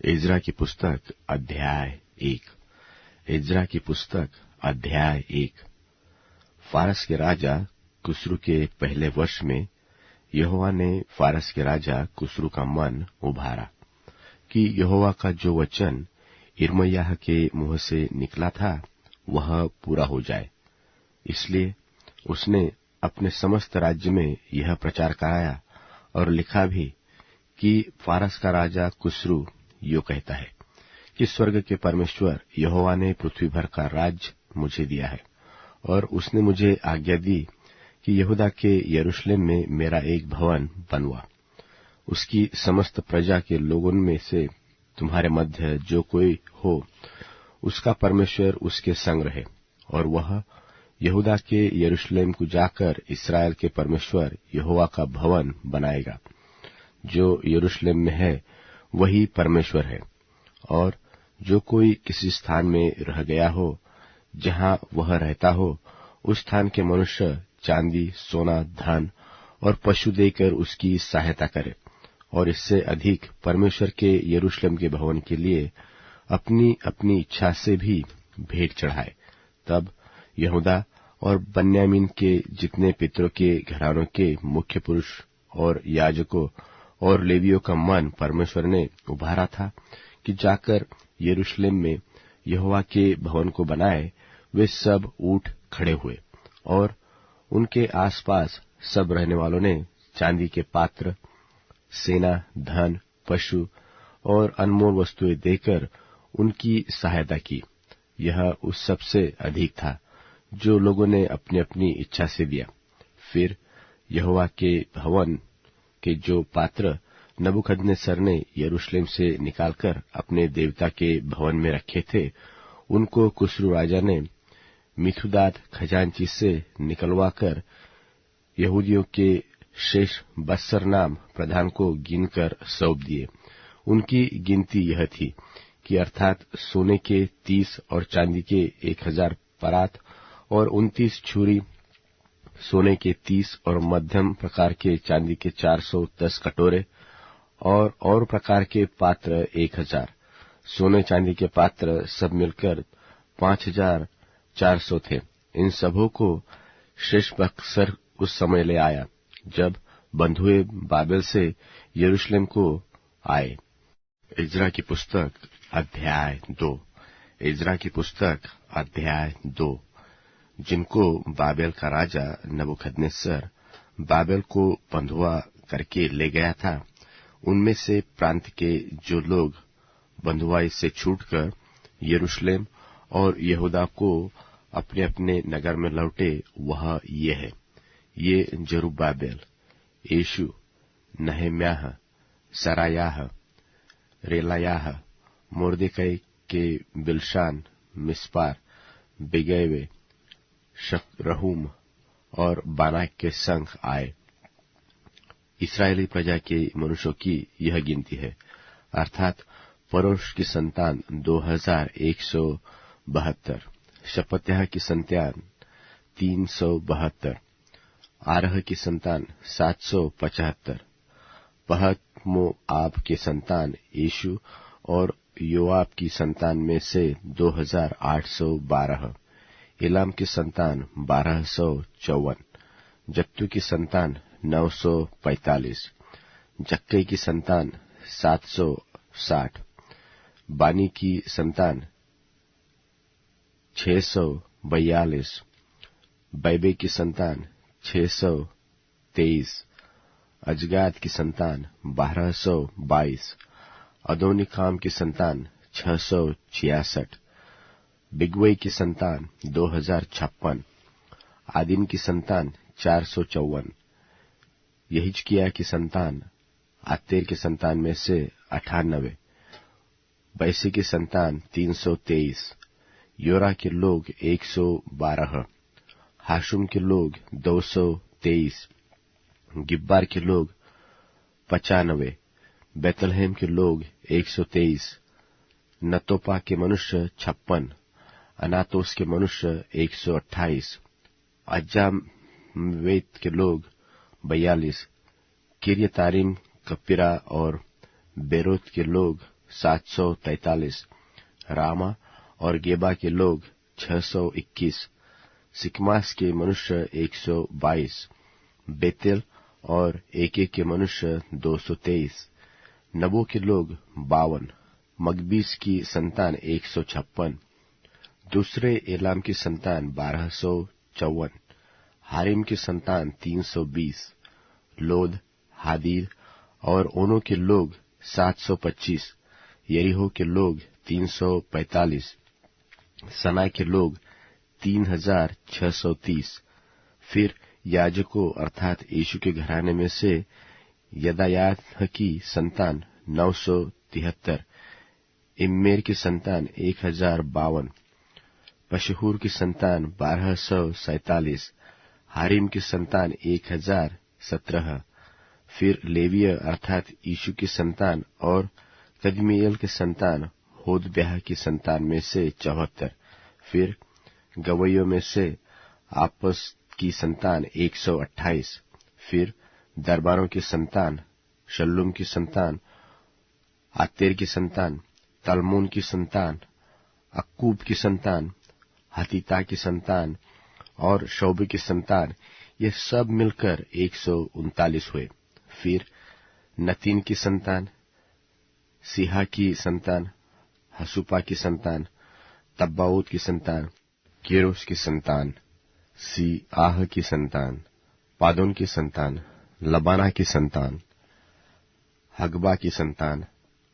इज्रा की पुस्तक अध्याय 1। इज्रा की पुस्तक अध्याय 1। फारस के राजा कुस्रू के पहले वर्ष में यहोवा ने फारस के राजा कुस्रू का मन उभारा कि यहोवा का जो वचन यिर्मयाह के मुंह से निकला था वह पूरा हो जाए। इसलिए उसने अपने समस्त राज्य में यह प्रचार कराया और लिखा भी कि फारस का राजा कुस्रू यो कहता है कि स्वर्ग के परमेश्वर यहोवा ने पृथ्वी भर का राज्य मुझे दिया है, और उसने मुझे आज्ञा दी कि यहूदा के यरूशलेम में मेरा एक भवन बनवा। उसकी समस्त प्रजा के लोगों में से तुम्हारे मध्य जो कोई हो, उसका परमेश्वर उसके संग रहे, और वह यहूदा के यरूशलेम को जाकर इस्राएल के परमेश्वर यहोवा का भवन बनाएगा। जो यरूशलेम में है वही परमेश्वर है। और जो कोई किसी स्थान में रह गया हो, जहां वह रहता हो, उस स्थान के मनुष्य चांदी, सोना, धन और पशु देकर उसकी सहायता करे, और इससे अधिक परमेश्वर के यरूशलेम के भवन के लिए अपनी अपनी इच्छा से भी भेंट चढ़ाए। तब यहूदा और बन्यामीन के जितने पितरों के घरानों के मुख्य पुरुष और याजकों और लेवियों का मन परमेश्वर ने उभारा था कि जाकर यरूशलेम में यहोवा के भवन को बनाए। वे सब उठ खड़े हुए, और उनके आसपास सब रहने वालों ने चांदी के पात्र, सेना, धन, पशु और अनमोल वस्तुएं देकर उनकी सहायता की। यह उस सबसे अधिक था जो लोगों ने अपनी अपनी इच्छा से दिया। फिर यहोवा के भवन के जो पात्र नबूकदनेस्सर ने यरूशलेम से निकालकर अपने देवता के भवन में रखे थे, उनको कुस्रू राजा ने मिथुदात खजांची से निकलवाकर यहूदियों के शेष बस्सर नाम प्रधान को गिनकर सौंप दिए। उनकी गिनती यह थी कि अर्थात सोने के 30 और चांदी के 1000 परात और 29 छुरी, सोने के 30 और मध्यम प्रकार के चांदी के 410 कटोरे और प्रकार के पात्र 1000, सोने चांदी के पात्र सब मिलकर 5400 थे। इन सबों को शेशबक्सर उस समय ले आया जब बंधुए बाबेल से यरूशलेम को आए। इज्रा की पुस्तक अध्याय 2। इज्रा की पुस्तक अध्याय 2। जिनको बाबेल का राजा नबूकदनेस्सर बाबेल को बंधुआ करके ले गया था, उनमें से प्रांत के जो लोग बंधुआई से छूटकर यरूशलेम और यहूदा को अपने अपने नगर में लौटे, वह ये है। ये जरुब्बाबेल, यीशु, नहम्याह, सरायाह, रेलायाह, मोर्देकै के बिलशान, मिस्पार, बिगैवे, शक्रहूम और बानाक के संग आए। इस्राएली प्रजा के मनुष्यों की यह गिनती है, अर्थात परोश की संतान 2172, शपत्याह की संतान 372, आरह की संतान 775, पहत-मोआब के संतान यीशु और योआब की संतान में से 2812, इलाम की संतान 1254, जत्तू की संतान 945, जक्कै की संतान 760, बानी की संतान 642, बैबे की संतान 623, अजगाद की संतान 1222, अदोनिकाम की संतान 666, बिगवई की संतान 2056, आदिन की संतान 454, यहिजकिया की संतान आतेर की संतान में से 98, बैसी की संतान 323, योरा के लोग 112, हाशुम के लोग 223, गिब्बार के लोग 95, बैतलहम के लोग 123, नतोपा के मनुष्य 56, अनातोस के मनुष्य 128, अज्जामेवेत के लोग 42, किर्यतारिम, कपिरा और बेरोत के लोग 743, रामा और गेबा के लोग 621, सिकमास के मनुष्य 122, बेतेल और एक के मनुष्य 223, नबो के लोग 52, मगबीस की संतान 156, दूसरे एलाम की संतान 1254, हारिम की संतान 320, लोद, हादीद और ओनो के लोग 725, यरीहो के लोग 345, सना के लोग 3630। फिर याजकों अर्थात यीशु के घराने में से यदायाह की संतान 973, इम्मेर की संतान 1052, पशहूर की संतान 1247, हारिम की संतान 1017। फिर लेवीय अर्थात यीशु की संतान और कदमीएल की संतान होदब्याह की संतान में से 74। फिर गवैयों में से आपस की संतान 128। फिर दरबारों की संतान शल्लूम की संतान, आतेर की संतान, तलमोन की संतान, अक्कूब की संतान, हतीता की संतान और शोबे की संतान, ये सब मिलकर 139 हुए। फिर नतीन की संतान, सीहा की संतान, हसुपा की संतान, तब्बाऊत की संतान, केरोस की संतान, सी आह की संतान, पादोन की संतान, लबाना की संतान, हगबा की संतान,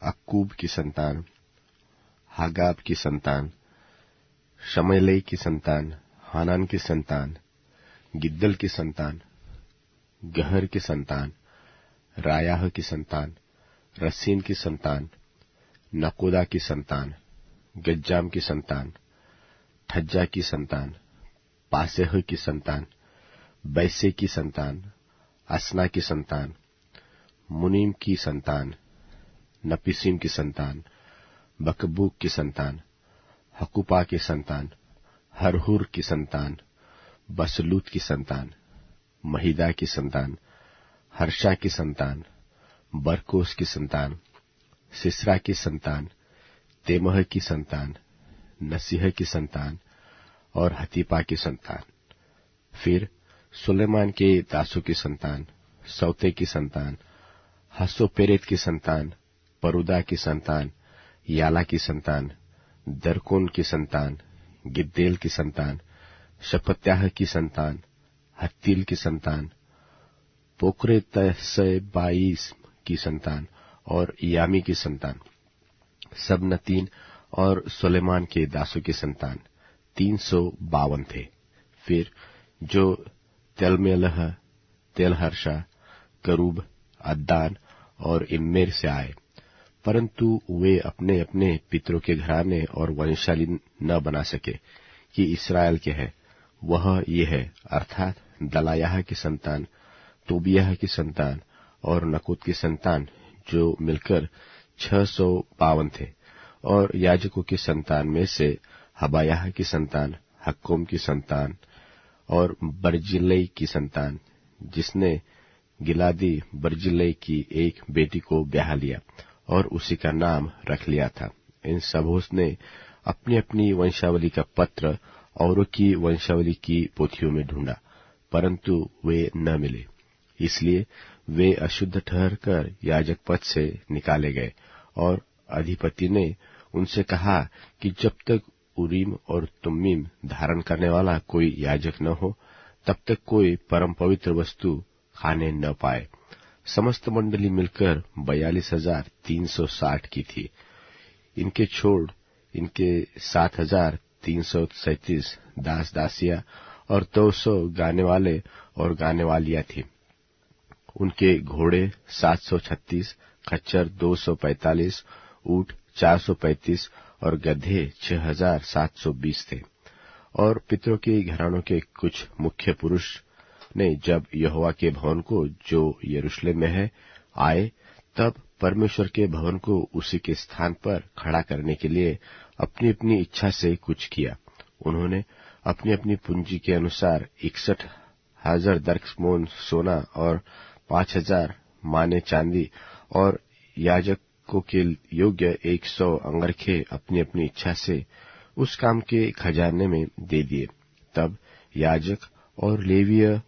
अक्कूब की संतान, हागाब की संतान, शमैलै की संतान, हानान की संतान, गिद्दल की संतान, गहर की संतान, रायाह की संतान, रसीन की संतान, नकोदा की संतान, गज्जाम की संतान, ठज्जा की संतान, पासेह की संतान, बैसे की संतान, असना की संतान, मुनीम की संतान, नपिसीम की संतान, बकबूक की संतान, हकुपा की संतान, हरहुर की संतान, बसलूत की संतान, महिदा की संतान, हर्षा की संतान, बरकोस की संतान, सिसरा की संतान, तेमह की संतान, नसीह की संतान और हतीपा की संतान। फिर सुलेमान के दासों की संतान, सौते की संतान, हसोपेरेत की संतान, परुदा की संतान, याला की संतान, दरकोन की संतान, गिद्देल की संतान, शपत्याह की संतान, हत्तील की संतान, पोक्रेतसबाईस की संतान और यामी की संतान, सब नतीन और सुलेमान के दासों की संतान 352 थे। फिर जो तेलमेलह, तेलहर्षा, करूब, अद्दान और इम्मेर से आए, परंतु वे अपने अपने पितरों के घराने और वंशावली न बना सके कि इस्राएल के है, वह ये है अर्थात दलायाह की संतान, तोबियाह की संतान और नकोद की संतान, जो मिलकर 652 थे। और याजकों की संतान में से हबायाह की संतान, हक्कोम की संतान और बर्जिल्लै की संतान, जिसने गिलादी बर्जिल्लै की एक बेटी को ब्याह लिया और उसी का नाम रख लिया था। इन सबों ने अपनी अपनी वंशावली का पत्र औरों की वंशावली की पोथियों में ढूंढा, परंतु वे न मिले। इसलिए वे अशुद्ध ठहरकर याजक पद से निकाले गए। और अधिपति ने उनसे कहा कि जब तक उरीम और तुम्मीम धारण करने वाला कोई याजक न हो, तब तक कोई परम पवित्र वस्तु खाने न पाए। समस्त मंडली मिलकर 42,360 की थी। इनके छोड़ इनके 7,337 दास दासियां और 200 गाने वाले और गाने वालियां थी। उनके घोड़े 736, खच्चर 245, ऊंट 435 और गधे 6,720 थे। और पितरों के घरानों के कुछ मुख्य पुरुष ने जब यहोवा के भवन को जो यरूशलेम में है आए, तब परमेश्वर के भवन को उसी के स्थान पर खड़ा करने के लिए अपनी अपनी इच्छा से कुछ किया। उन्होंने अपनी अपनी पूंजी के अनुसार 61,000 दरकमोन सोना और 5,000 माने चांदी और याजक याजकों के योग्य 100 अंगरखे अपनी अपनी इच्छा से उस काम के खजाने में दे दिए। तब याजक और लेवीय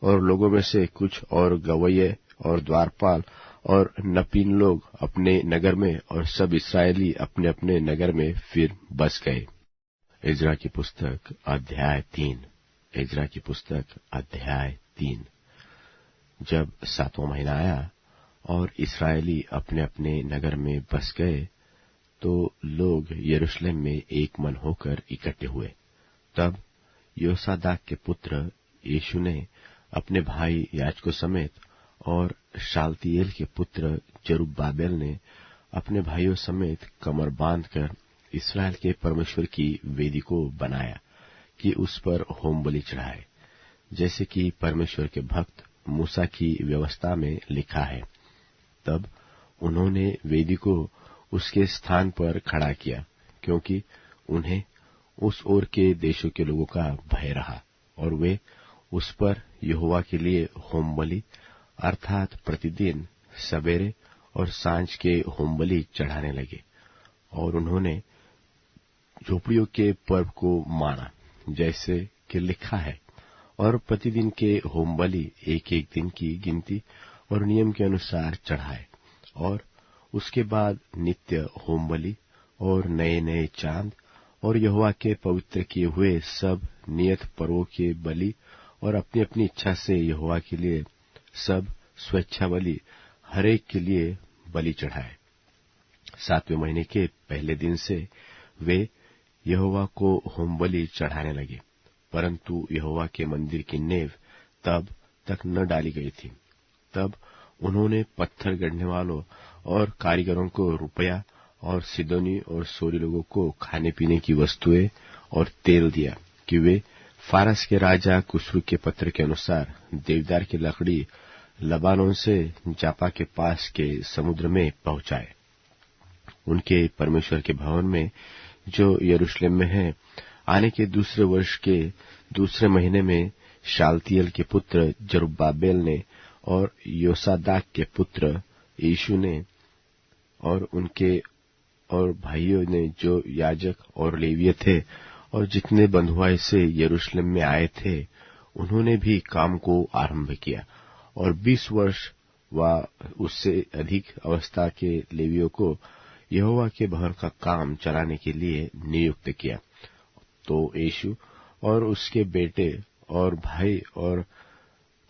और लोगों में से कुछ और गवैये और द्वारपाल और नपीन लोग अपने नगर में और सब इस्राएली अपने अपने नगर में फिर बस गए। इज़रा की पुस्तक अध्याय 3। इज़रा की पुस्तक अध्याय 3। जब 7वां महीना आया और इस्राएली अपने अपने नगर में बस गए, तो लोग यरूशलेम में एक मन होकर इकट्ठे हुए। तब योसादाक के पुत्र यीशु ने अपने भाई याजकों समेत और शालतियेल के पुत्र जरुब्बाबेल ने अपने भाइयों समेत कमर बांधकर इस्राएल के परमेश्वर की वेदी को बनाया कि उस पर होम बलि चढ़ाए, जैसे कि परमेश्वर के भक्त मूसा की व्यवस्था में लिखा है। तब उन्होंने वेदी को उसके स्थान पर खड़ा किया, क्योंकि उन्हें उस ओर के देशों के लोगों का भय रहा, और वे उस पर यहोवा के लिए होम बलि अर्थात प्रतिदिन सवेरे और सांझ के होम बलि चढ़ाने लगे। और उन्होंने झोपड़ियों के पर्व को माना, जैसे कि लिखा है, और प्रतिदिन के होम बलि एक एक दिन की गिनती और नियम के अनुसार चढ़ाए। और उसके बाद नित्य होम बलि और नए नए चांद और यहोवा के पवित्र किए हुए सब नियत पर्वों के बलि और अपनी अपनी इच्छा से यहोवा के लिए सब स्वेच्छा बलि हरेक के लिए बलि चढ़ाए। 7वें महीने के पहले दिन से वे यहोवा को होम बलि चढ़ाने लगे, परंतु यहोवा के मंदिर की नेव तब तक न डाली गई थी। तब उन्होंने पत्थर गढ़ने वालों और कारीगरों को रुपया और सिदोनी और सोरी लोगों को खाने पीने की वस्तुएं और तेल दिया कि वे फारस के राजा कुस्रू के पत्र के अनुसार देवदार की लकड़ी लबानोन से जापा के पास के समुद्र में पहुंचाए। उनके परमेश्वर के भवन में जो यरूशलेम में है, आने के दूसरे वर्ष के दूसरे महीने में शालतियेल के पुत्र जरुब्बाबेल ने और योसादाक के पुत्र यीशु ने और उनके और भाइयों ने जो याजक और लेवीय थे और जितने बंधुआई से यरूशलेम में आए थे, उन्होंने भी काम को आरंभ किया। और 20 वर्ष व उससे अधिक अवस्था के लेवियों को यहोवा के भवन का काम चलाने के लिए नियुक्त किया। तो यीशु और उसके बेटे और भाई और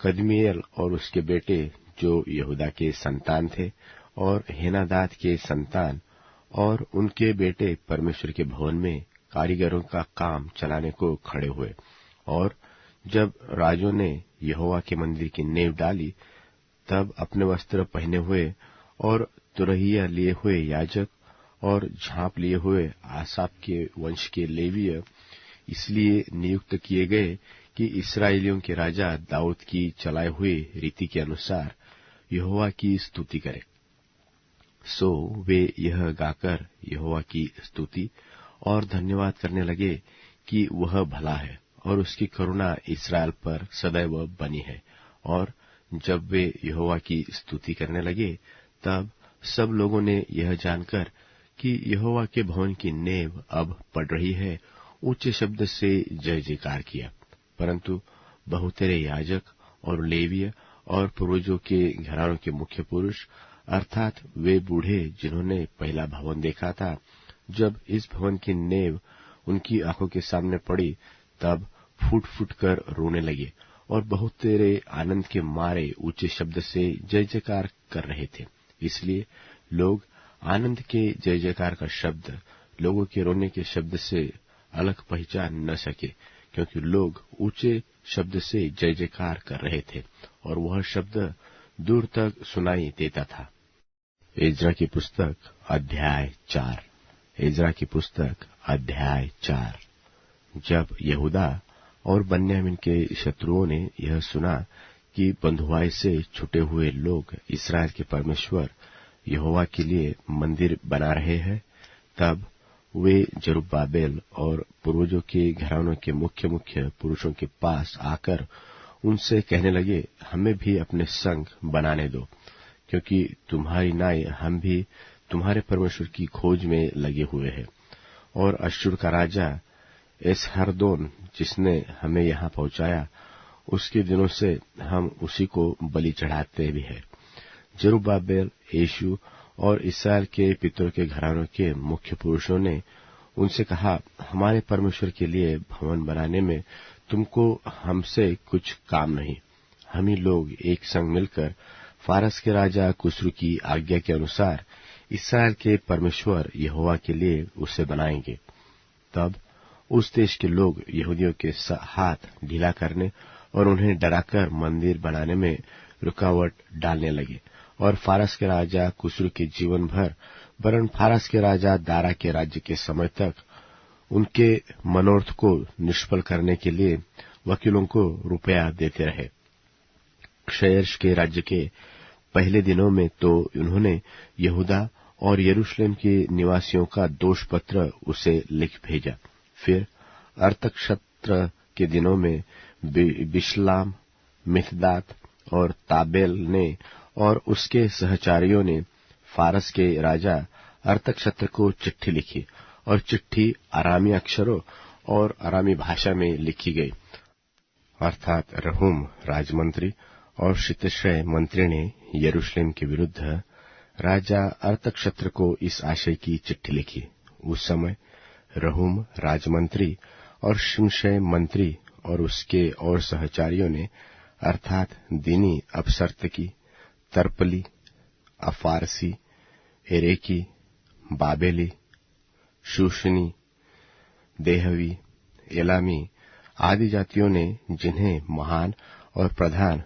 कदमिएल और उसके बेटे जो यहूदा के संतान थे और हेनादाद के संतान और उनके बेटे परमेश्वर के भवन में कारीगरों का काम चलाने को खड़े हुए। और जब राजों ने यहोवा के मंदिर की नींव डाली, तब अपने वस्त्र पहने हुए और तुरहिया लिए हुए याजक और झांप लिए हुए आसाप के वंश के लेवीय इसलिए नियुक्त किए गए कि इस्राएलियों के राजा दाऊद की चलाए हुए रीति के अनुसार यहोवा की स्तुति करें। सो वे यह गाकर यहोवा की स्तुति और धन्यवाद करने लगे कि वह भला है और उसकी करुणा इस्राएल पर सदैव बनी है। और जब वे यहोवा की स्तुति करने लगे, तब सब लोगों ने यह जानकर कि यहोवा के भवन की नींव अब पड़ रही है, ऊंचे शब्द से जय जयकार किया। परंतु बहुतेरे याजक और लेवीय और पूर्वजों के घरानों के मुख्य पुरुष अर्थात वे बूढ़े जिन्होंने पहला भवन देखा था, जब इस भवन की नींव उनकी आंखों के सामने पड़ी, तब फूट फूट कर रोने लगे और बहुतेरे आनंद के मारे ऊंचे शब्द से जय जयकार कर रहे थे। इसलिए लोग आनंद के जय जयकार का शब्द लोगों के रोने के शब्द से अलग पहचान न सके, क्योंकि लोग ऊंचे शब्द से जय जयकार कर रहे थे और वह शब्द दूर तक सुनाई देता था। इज़रा की पुस्तक अध्याय 4। इज़रा की पुस्तक अध्याय 4। जब यहूदा और बन्यामीन के शत्रुओं ने यह सुना कि बंधुआई से छुटे हुए लोग इस्राएल के परमेश्वर यहोवा के लिए मंदिर बना रहे हैं, तब वे जरुब्बाबेल और पूर्वजों के घरानों के मुख्य मुख्य पुरुषों के पास आकर उनसे कहने लगे, हमें भी अपने संग बनाने दो, क्योंकि तुम्हारी नाई हम भी तुम्हारे परमेश्वर की खोज में लगे हुए हैं। और अश्शूर का राजा एसहरदोन, जिसने हमें यहाँ पहुंचाया, उसके दिनों से हम उसी को बलि चढ़ाते भी हैं। जरुब्बाबेल, यीशु और इस्राएल के पितरों के घरानों के मुख्य पुरुषों ने उनसे कहा, हमारे परमेश्वर के लिए भवन बनाने में तुमको हमसे कुछ काम नहीं। हम ही लोग एक संग मिलकर फारस के राजा कुस्रू की आज्ञा के अनुसार इस्राएल के परमेश्वर यहोवा के लिए उसे बनाएंगे। तब उस देश के लोग यहूदियों के हाथ ढीला करने और उन्हें डराकर मंदिर बनाने में रुकावट डालने लगे। और फारस के राजा कुस्रू के जीवन भर, वरन फारस के राजा दारा के राज्य के समय तक, उनके मनोरथ को निष्फल करने के लिए वकीलों को रुपया देते रहे। क्षयर्ष के राज्य के पहले दिनों में तो उन्होंने यहूदा और यरूशलेम के निवासियों का दोष पत्र उसे लिख भेजा। फिर अर्थक्षत्र के दिनों में बिशलाम, मिथदात और ताबेल ने और उसके सहचारियों ने फारस के राजा अर्थक्षत्र को चिट्ठी लिखी, और चिट्ठी अरामी अक्षरों और अरामी भाषा में लिखी गई। अर्थात रहूम राजमंत्री और शितश्रय मंत्री ने यरूशलेम के विरुद्ध राजा अर्थक्षत्र को इस आशय की चिट्ठी लिखी। उस समय रहूम राजमंत्री और शिमशय मंत्री और उसके और सहचारियों ने, अर्थात दीनी अपसर्तकी, तर्पली, अफारसी, एरेकी, बाबेली, शूशनी, देहवी, एलामी आदि जातियों ने, जिन्हें महान और प्रधान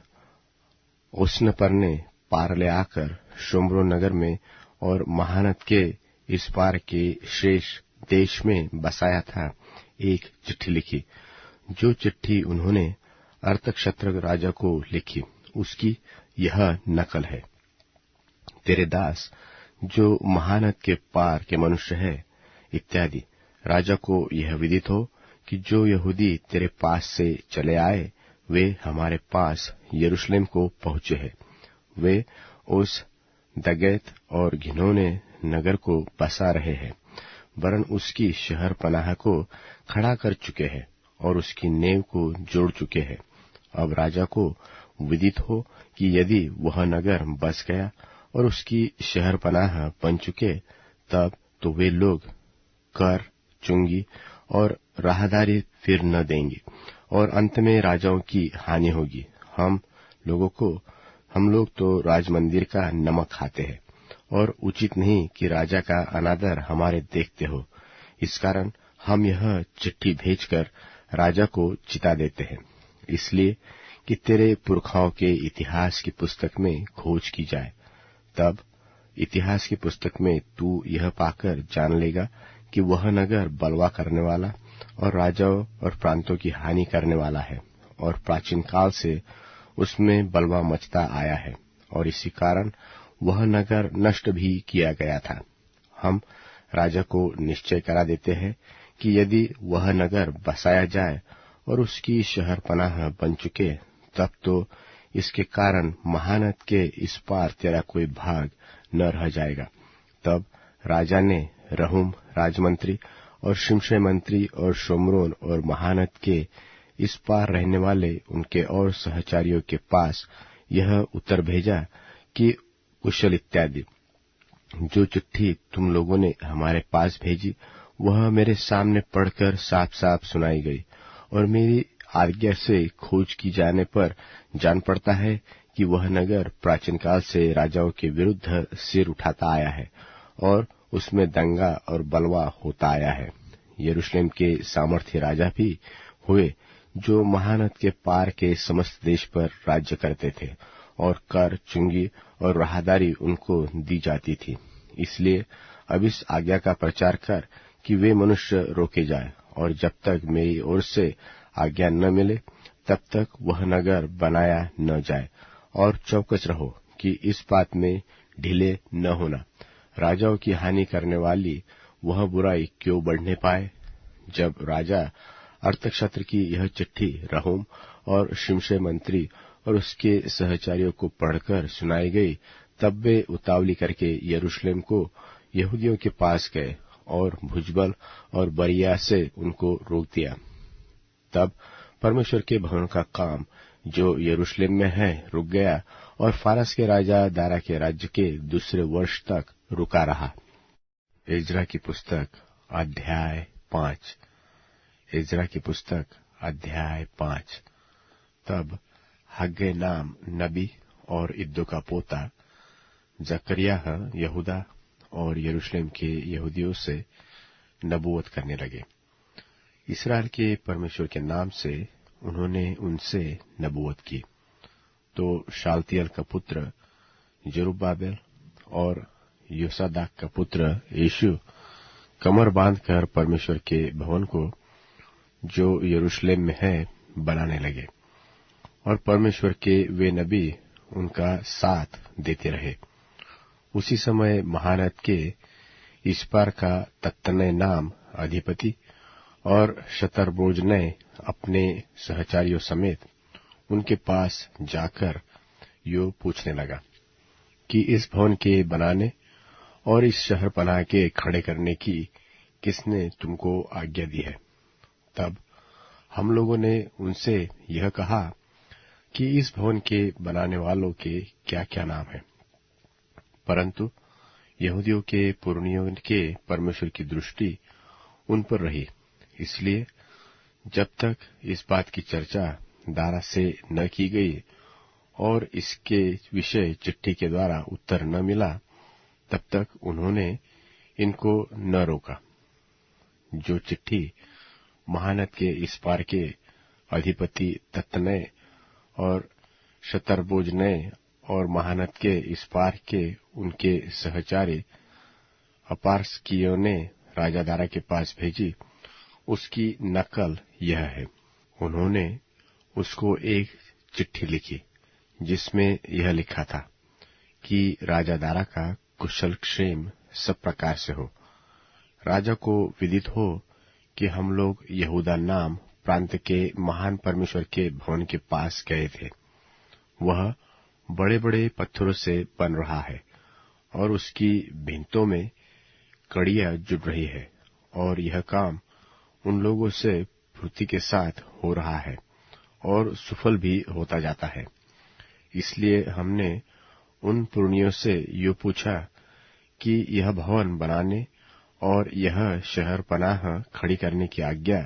उस्नपर ने पार ले आकर शोम्रो नगर में और महानत के इस पार के शेष देश में बसाया था, एक चिट्ठी लिखी। जो चिट्ठी उन्होंने अर्थक्षत्र राजा को लिखी, उसकी यह नकल है। तेरे दास जो महानत के पार के मनुष्य है, इत्यादि। राजा को यह विदित हो कि जो यहूदी तेरे पास से चले आए, वे हमारे पास यरूशलेम को पहुंचे हैं। वे उस दगैत और घिनौने नगर को बसा रहे हैं, वरन उसकी शहर पनाह को खड़ा कर चुके हैं और उसकी नेव को जोड़ चुके हैं। अब राजा को विदित हो कि यदि वह नगर बस गया और उसकी शहर पनाह बन चुके, तब तो वे लोग कर, चुंगी और राहदारी फिर न देंगे, और अंत में राजाओं की हानि होगी। हम लोग तो राजमंदिर का नमक खाते हैं, और उचित नहीं कि राजा का अनादर हमारे देखते हो। इस कारण हम यह चिट्ठी भेजकर राजा को चिता देते हैं, इसलिए कि तेरे पुरखाओं के इतिहास की पुस्तक में खोज की जाए। तब इतिहास की पुस्तक में तू यह पाकर जान लेगा कि वह नगर बलवा करने वाला और राजाओं और प्रांतों की हानि करने वाला है, और प्राचीन काल से उसमें बलवा मचता आया है, और इसी कारण वह नगर नष्ट भी किया गया था। हम राजा को निश्चय करा देते हैं कि यदि वह नगर बसाया जाए और उसकी शहर पनाह बन चुके, तब तो इसके कारण महानत के इस पार तेरा कोई भाग न रह जाएगा। तब राजा ने रहूम राजमंत्री और शिमशय मंत्री और शोम्रोन और महानत के इस पार रहने वाले उनके और सहचारियों के पास यह उत्तर भेजा कि कुशल इत्यादि। जो चिट्ठी तुम लोगों ने हमारे पास भेजी, वह मेरे सामने पढ़कर साफ साफ सुनाई गई, और मेरी आज्ञा से खोज की जाने पर जान पड़ता है कि वह नगर प्राचीन काल से राजाओं के विरुद्ध सिर उठाता आया है, और उसमें दंगा और बलवा होता आया है। यरूशलेम के सामर्थ्य राजा भी हुए, जो महानत के पार के समस्त देश पर राज्य करते थे, और कर, चुंगी और राहदारी उनको दी जाती थी। इसलिए अब इस आज्ञा का प्रचार कर कि वे मनुष्य रोके जाए, और जब तक मेरी ओर से आज्ञा न मिले, तब तक वह नगर बनाया न जाए। और चौकस रहो कि इस बात में ढीले न होना, राजाओं की हानि करने वाली वह बुराई क्यों बढ़ने पाए। जब राजा अर्थक्षत्र की यह चिट्ठी रहूम और शिमशय मंत्री और उसके सहचारियों को पढ़कर सुनाई गई, तब वे उतावली करके यरूशलेम को यहूदियों के पास गए और भुजबल और बरिया से उनको रोक दिया। तब परमेश्वर के भवन का काम जो यरूशलेम में है रुक गया और फारस के राजा दारा के राज्य के दूसरे वर्ष तक रुका रहा। इज़रा की पुस्तक अध्याय 5। इज़रा की पुस्तक अध्याय 5। तब हग्गे नाम नबी और इद्दो का पोता जकरियाह यहूदा और यरूशलेम के यहूदियों से नबूवत करने लगे। इस्राएल के परमेश्वर के नाम से उन्होंने उनसे नबूवत की। तो शालतियल का पुत्र जरुब्बाबेल और योसादाक का पुत्र यीशु कमर बांधकर परमेश्वर के भवन को जो यरूशलेम में है बनाने लगे, और परमेश्वर के वे नबी उनका साथ देते रहे। उसी समय महानद के इस्पार का तत्तनै नाम अधिपति और शतरबोज ने अपने सहचारियों समेत उनके पास जाकर यो पूछने लगा कि इस भवन के बनाने और इस शहर पनाह के खड़े करने की किसने तुमको आज्ञा दी है। तब हम लोगों ने उनसे यह कहा कि इस भवन के बनाने वालों के क्या क्या नाम है। परंतु यहूदियों के पुरनियों के परमेश्वर की दृष्टि उन पर रही, इसलिए जब तक इस बात की चर्चा दारा से न की गई और इसके विषय चिट्ठी के द्वारा उत्तर न मिला, तब तक उन्होंने इनको न रोका। जो चिट्ठी महानद के इस पार के अधिपति तत्तनै और शतरबोजनै और महानद के इस पार के उनके सहचारी अपारसकियों ने राजा दारा के पास भेजी, उसकी नकल यह है। उन्होंने उसको एक चिट्ठी लिखी जिसमें यह लिखा था कि राजा दारा का कुशल क्षेम सब प्रकार से हो। राजा को विदित हो कि हम लोग यहूदा नाम प्रांत के महान परमेश्वर के भवन के पास गए थे। वह बड़े बड़े पत्थरों से बन रहा है और उसकी भिंतों में कड़ियां जुड़ रही है, और यह काम उन लोगों से फुर्ती के साथ हो रहा है और सफल भी होता जाता है। इसलिए हमने उन पुरनियों से यो पूछा कि यह भवन बनाने और यह शहर पनाह खड़ी करने की आज्ञा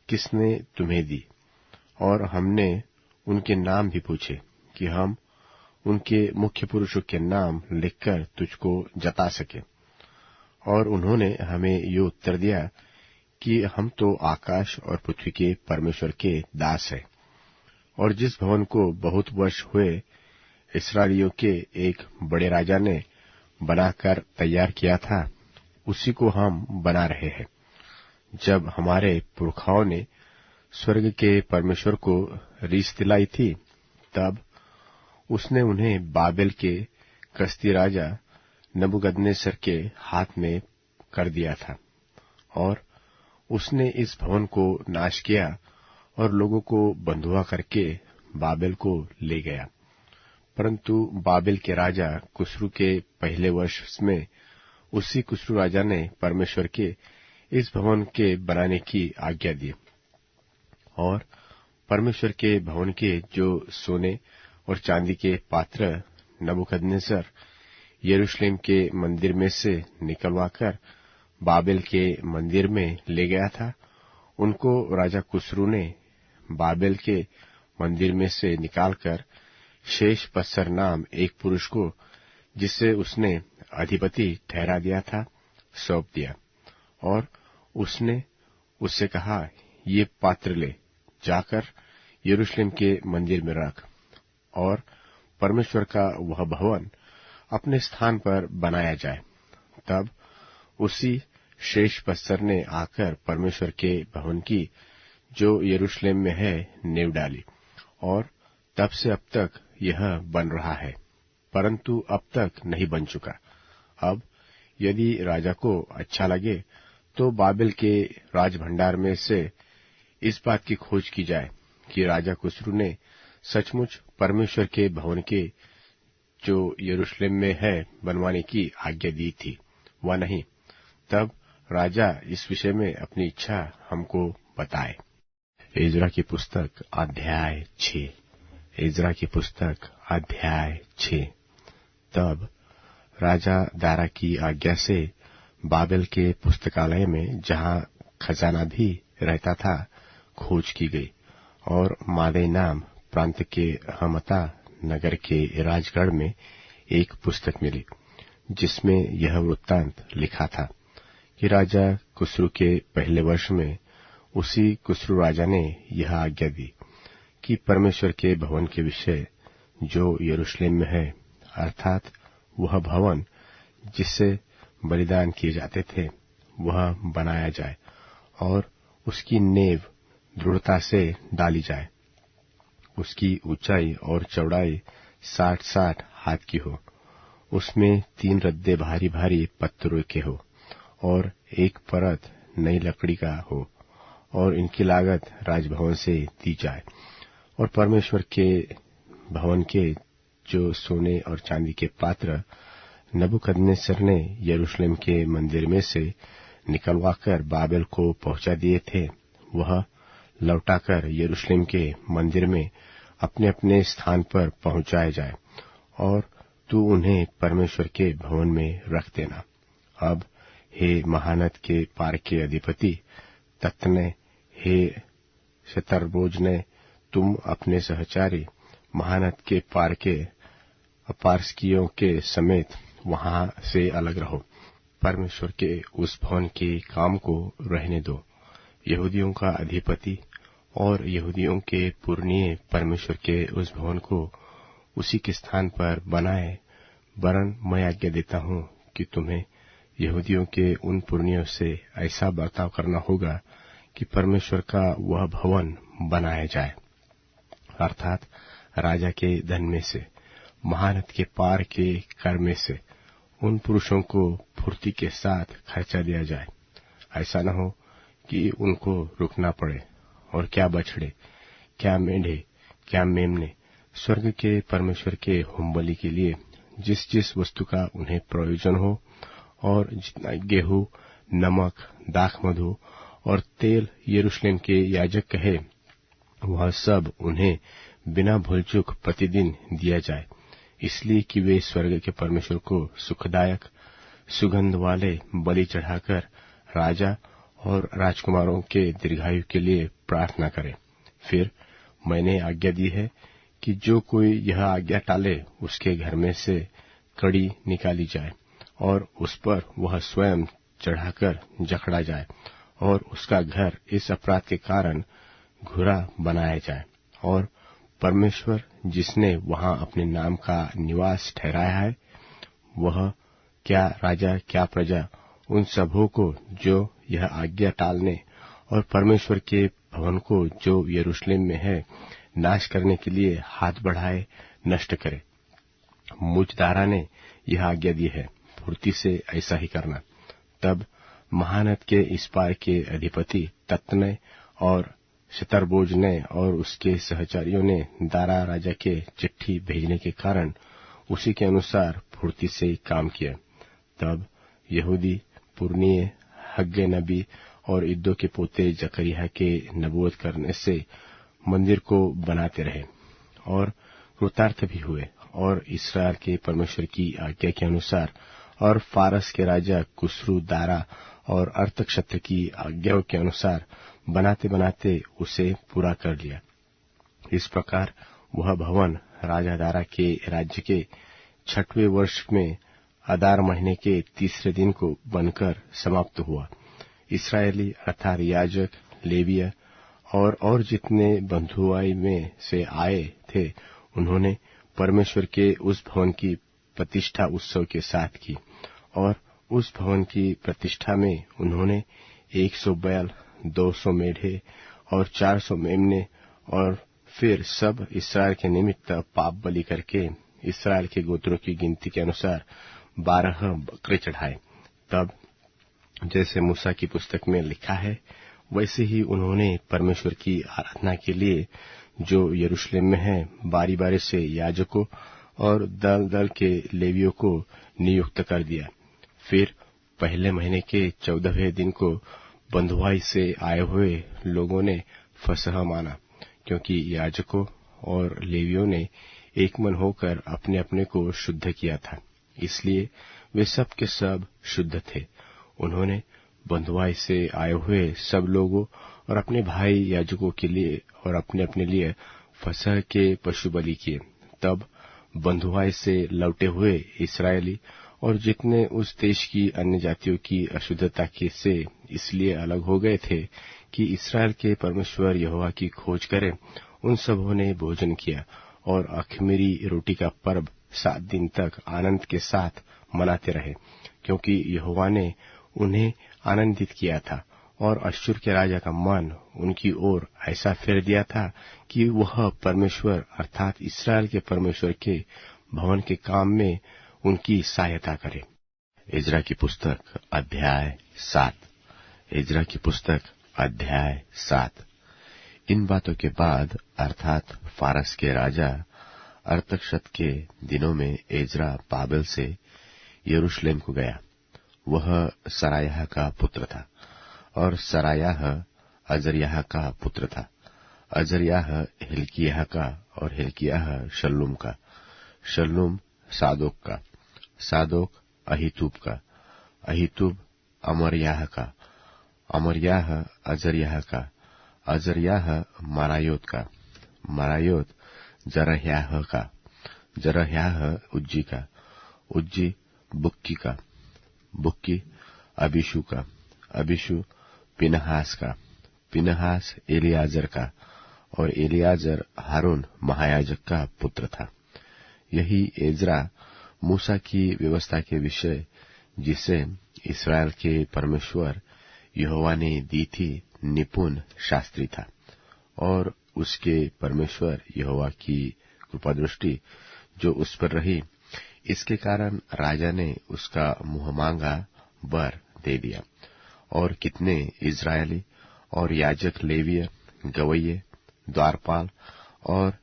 किसने तुम्हें दी। और हमने उनके नाम भी पूछे कि हम उनके मुख्य पुरुषों के नाम लिखकर तुझको जता सके। और उन्होंने हमें ये उत्तर दिया कि हम तो आकाश और पृथ्वी के परमेश्वर के दास हैं, और जिस भवन को बहुत वर्ष हुए इस्राएलियों के एक बड़े राजा ने बनाकर तैयार किया था, उसी को हम बना रहे हैं। जब हमारे पुरखाओं ने स्वर्ग के परमेश्वर को रीस दिलाई थी, तब उसने उन्हें बाबेल के कसदी राजा नबूकदनेस्सर के हाथ में कर दिया था, और उसने इस भवन को नाश किया और लोगों को बंधुआ करके बाबेल को ले गया। परंतु बाबेल के राजा कुस्रू के पहले वर्ष में उसी कुस्रू राजा ने परमेश्वर के इस भवन के बनाने की आज्ञा दी, और परमेश्वर के भवन के जो सोने और चांदी के पात्र नबूकदनेस्सर यरूशलेम के मंदिर में से निकलवाकर बाबेल के मंदिर में ले गया था, उनको राजा कुस्रू ने बाबेल के मंदिर में से निकालकर शेशपस्सर नाम एक पुरुष को, जिसे उसने अधिपति ठहरा दिया था, सौंप दिया। और उसने उससे कहा, ये पात्र ले जाकर यरूशलेम के मंदिर में रख, और परमेश्वर का वह भवन अपने स्थान पर बनाया जाए। तब उसी शेशपस्सर ने आकर परमेश्वर के भवन की जो यरूशलेम में है नींव डाली, और तब से अब तक यह बन रहा है, परंतु अब तक नहीं बन चुका। अब यदि राजा को अच्छा लगे तो बाबेल के राजभंडार में से इस बात की खोज की जाए कि राजा कुस्रू ने सचमुच परमेश्वर के भवन के जो यरूशलेम में है बनवाने की आज्ञा दी थी, व नहीं। तब राजा इस विषय में अपनी इच्छा हमको बताए। एज्रा की पुस्तक अध्याय 6। एज्रा की पुस्तक अध्याय 6। तब राजा दारा की आज्ञा से बाबेल के पुस्तकालय में, जहां खजाना भी रहता था, खोज की गई और मादे नाम प्रांत के हमता नगर के राजगढ़ में एक पुस्तक मिली, जिसमें यह वृत्तांत लिखा था कि राजा कुस्रू के पहले वर्ष में उसी कुस्रू राजा ने यह आज्ञा दी कि परमेश्वर के भवन के विषय जो यरूशलेम में है, अर्थात वह भवन जिससे बलिदान किए जाते थे, वह बनाया जाए और उसकी नींव दृढ़ता से डाली जाए। उसकी ऊंचाई और चौड़ाई 60-60 हाथ की हो, उसमें 3 रद्दे भारी भारी पत्थरों के हो और एक परत नई लकड़ी का हो, और इनकी लागत राजभवन से दी जाए। और परमेश्वर के भवन के जो सोने और चांदी के पात्र नबूकदनेस्सर ने यरूशलेम के मंदिर में से निकलवाकर बाबेल को पहुंचा दिए थे, वह लौटाकर यरूशलेम के मंदिर में अपने अपने स्थान पर पहुंचाए जाए, और तू उन्हें परमेश्वर के भवन में रख देना। अब हे महानद के पार के अधिपति तत्ने, हे शतरबोजने, तुम अपने सहचारी महानद के पार के अपारस्कियों के समेत वहां से अलग रहो। परमेश्वर के उस भवन के काम को रहने दो। यहूदियों का अधिपति और यहूदियों के पुरनिये परमेश्वर के उस भवन को उसी के स्थान पर बनाए, वरन मैं आज्ञा देता हूं कि तुम्हें यहूदियों के उन पुरनियों से ऐसा बर्ताव करना होगा कि परमेश्वर का वह भवन बनाया जाए, अर्थात राजा के धन में से, महानद के पार के कर में से उन पुरुषों को फुर्ती के साथ खर्चा दिया जाए। ऐसा न हो कि उनको रुकना पड़े, और क्या बछड़े, क्या मेंढे, क्या मेमने, स्वर्ग के परमेश्वर के होमबलि के लिए जिस जिस वस्तु का उन्हें प्रयोजन हो, और जितना गेहूं, नमक, दाख मधु और तेल यरूशलेम के याजक कहे, वह सब उन्हें बिना भूलचूक प्रतिदिन दिया जाए, इसलिए कि वे स्वर्ग के परमेश्वर को सुखदायक सुगंध वाले बलि चढ़ाकर राजा और राजकुमारों के दीर्घायु के लिए प्रार्थना करें। फिर मैंने आज्ञा दी है कि जो कोई यह आज्ञा टाले, उसके घर में से कड़ी निकाली जाए और उस पर वह स्वयं चढ़ाकर जकड़ा जाए, और उसका घर इस अपराध के कारण घुरा बनाया जाए। और परमेश्वर जिसने वहां अपने नाम का निवास ठहराया है, वह क्या राजा क्या प्रजा उन सबों को जो यह आज्ञा टालने और परमेश्वर के भवन को जो यरूशलेम में है नाश करने के लिए हाथ बढ़ाए नष्ट करे। मुझ दारा ने यह आज्ञा दी है, फुर्ती से ऐसा ही करना। तब महानद के इस पार के अधिपति तत्ने और शतरबोजने और उसके सहचारियों ने दारा राजा के चिट्ठी भेजने के कारण उसी के अनुसार फुर्ती से काम किया। तब यहूदी पुरनिये हग्गे नबी और इद्दो के पोते जकरिया के नबूवत करने से मंदिर को बनाते रहे और कृतार्थ भी हुए, और इस्राएल के परमेश्वर की आज्ञा के अनुसार और फारस के राजा कुस्रू दारा और अर्थक्षत्र की आज्ञाओं के अनुसार बनाते बनाते उसे पूरा कर लिया। इस प्रकार वह भवन राजा दारा के राज्य के 6वें वर्ष में अदार महीने के 3 दिन को बनकर समाप्त हुआ। इस्राएली अर्थात याजक, लेविय और जितने बंधुआई में से आए थे, उन्होंने परमेश्वर के उस भवन की प्रतिष्ठा उत्सव के साथ की, और उस भवन की प्रतिष्ठा में उन्होंने 100 बैल, 200 मेढ़े और 400 मेमने, और फिर सब इसराइल के निमित्त पाप बलि करके इसराइल के गोत्रों की गिनती के अनुसार 12 बकरे चढ़ाए। तब जैसे मूसा की पुस्तक में लिखा है, वैसे ही उन्होंने परमेश्वर की आराधना के लिए जो यरूशलेम में है बारी बारी से याजकों और दल दल के लेवियों को नियुक्त कर दिया। फिर पहले महीने के 14वें दिन को बंधुआई से आए हुए लोगों ने फसह माना, क्योंकि याजकों और लेवियों ने एक मन होकर अपने अपने को शुद्ध किया था, इसलिए वे सब के सब शुद्ध थे। उन्होंने बंधुआई से आए हुए सब लोगों और अपने भाई याजकों के लिए और अपने अपने लिए फसह के पशु बलि किए। तब बंधुआई से लौटे हुए इस्राएली और जितने उस देश की अन्य जातियों की अशुद्धता के से इसलिए अलग हो गए थे कि इस्राएल के परमेश्वर यहोवा की खोज करें, उन सबों ने भोजन किया और अख़मीरी रोटी का पर्व 7 दिन तक आनंद के साथ मनाते रहे, क्योंकि यहोवा ने उन्हें आनंदित किया था और अश्शूर के राजा का मन उनकी ओर ऐसा फेर दिया था कि वह परमेश्वर अर्थात इस्राएल के परमेश्वर के भवन के काम में उनकी सहायता करे। इज़रा की पुस्तक अध्याय 7। इज़रा की पुस्तक अध्याय 7। इन बातों के बाद अर्थात फारस के राजा अरतक्षत के दिनों में इज़रा बाबेल से यरूशलेम को गया। वह सरायाह का पुत्र था और सरायाह अजर्याह का पुत्र था। अजर्याह हिल्किय्याह का और हिल्किय्याह शल्लूम का, शल्लूम सादोक का, सादोक अहीतूब का, अहीतूब अमर्याह का, अमर्याह अजर्याह का, अजर्याह मरायोत का, मरायोत जरह्याह का, जरह्याह उज्जी का, उज्जी बुक्की का, बुक्की अबीशू का, अबीशू पिनहास का, पिनहास एलियाजर का और एलियाजर हारून महायाजक का पुत्र था। यही इज़रा मूसा की व्यवस्था के विषय जिसे इस्राएल के परमेश्वर यहोवा ने दी थी निपुण शास्त्री था, और उसके परमेश्वर यहोवा की कृपादृष्टि जो उस पर रही, इसके कारण राजा ने उसका मुंह मांगा वर दे दिया। और कितने इस्राएली और याजक लेवीय, गवैये, द्वारपाल और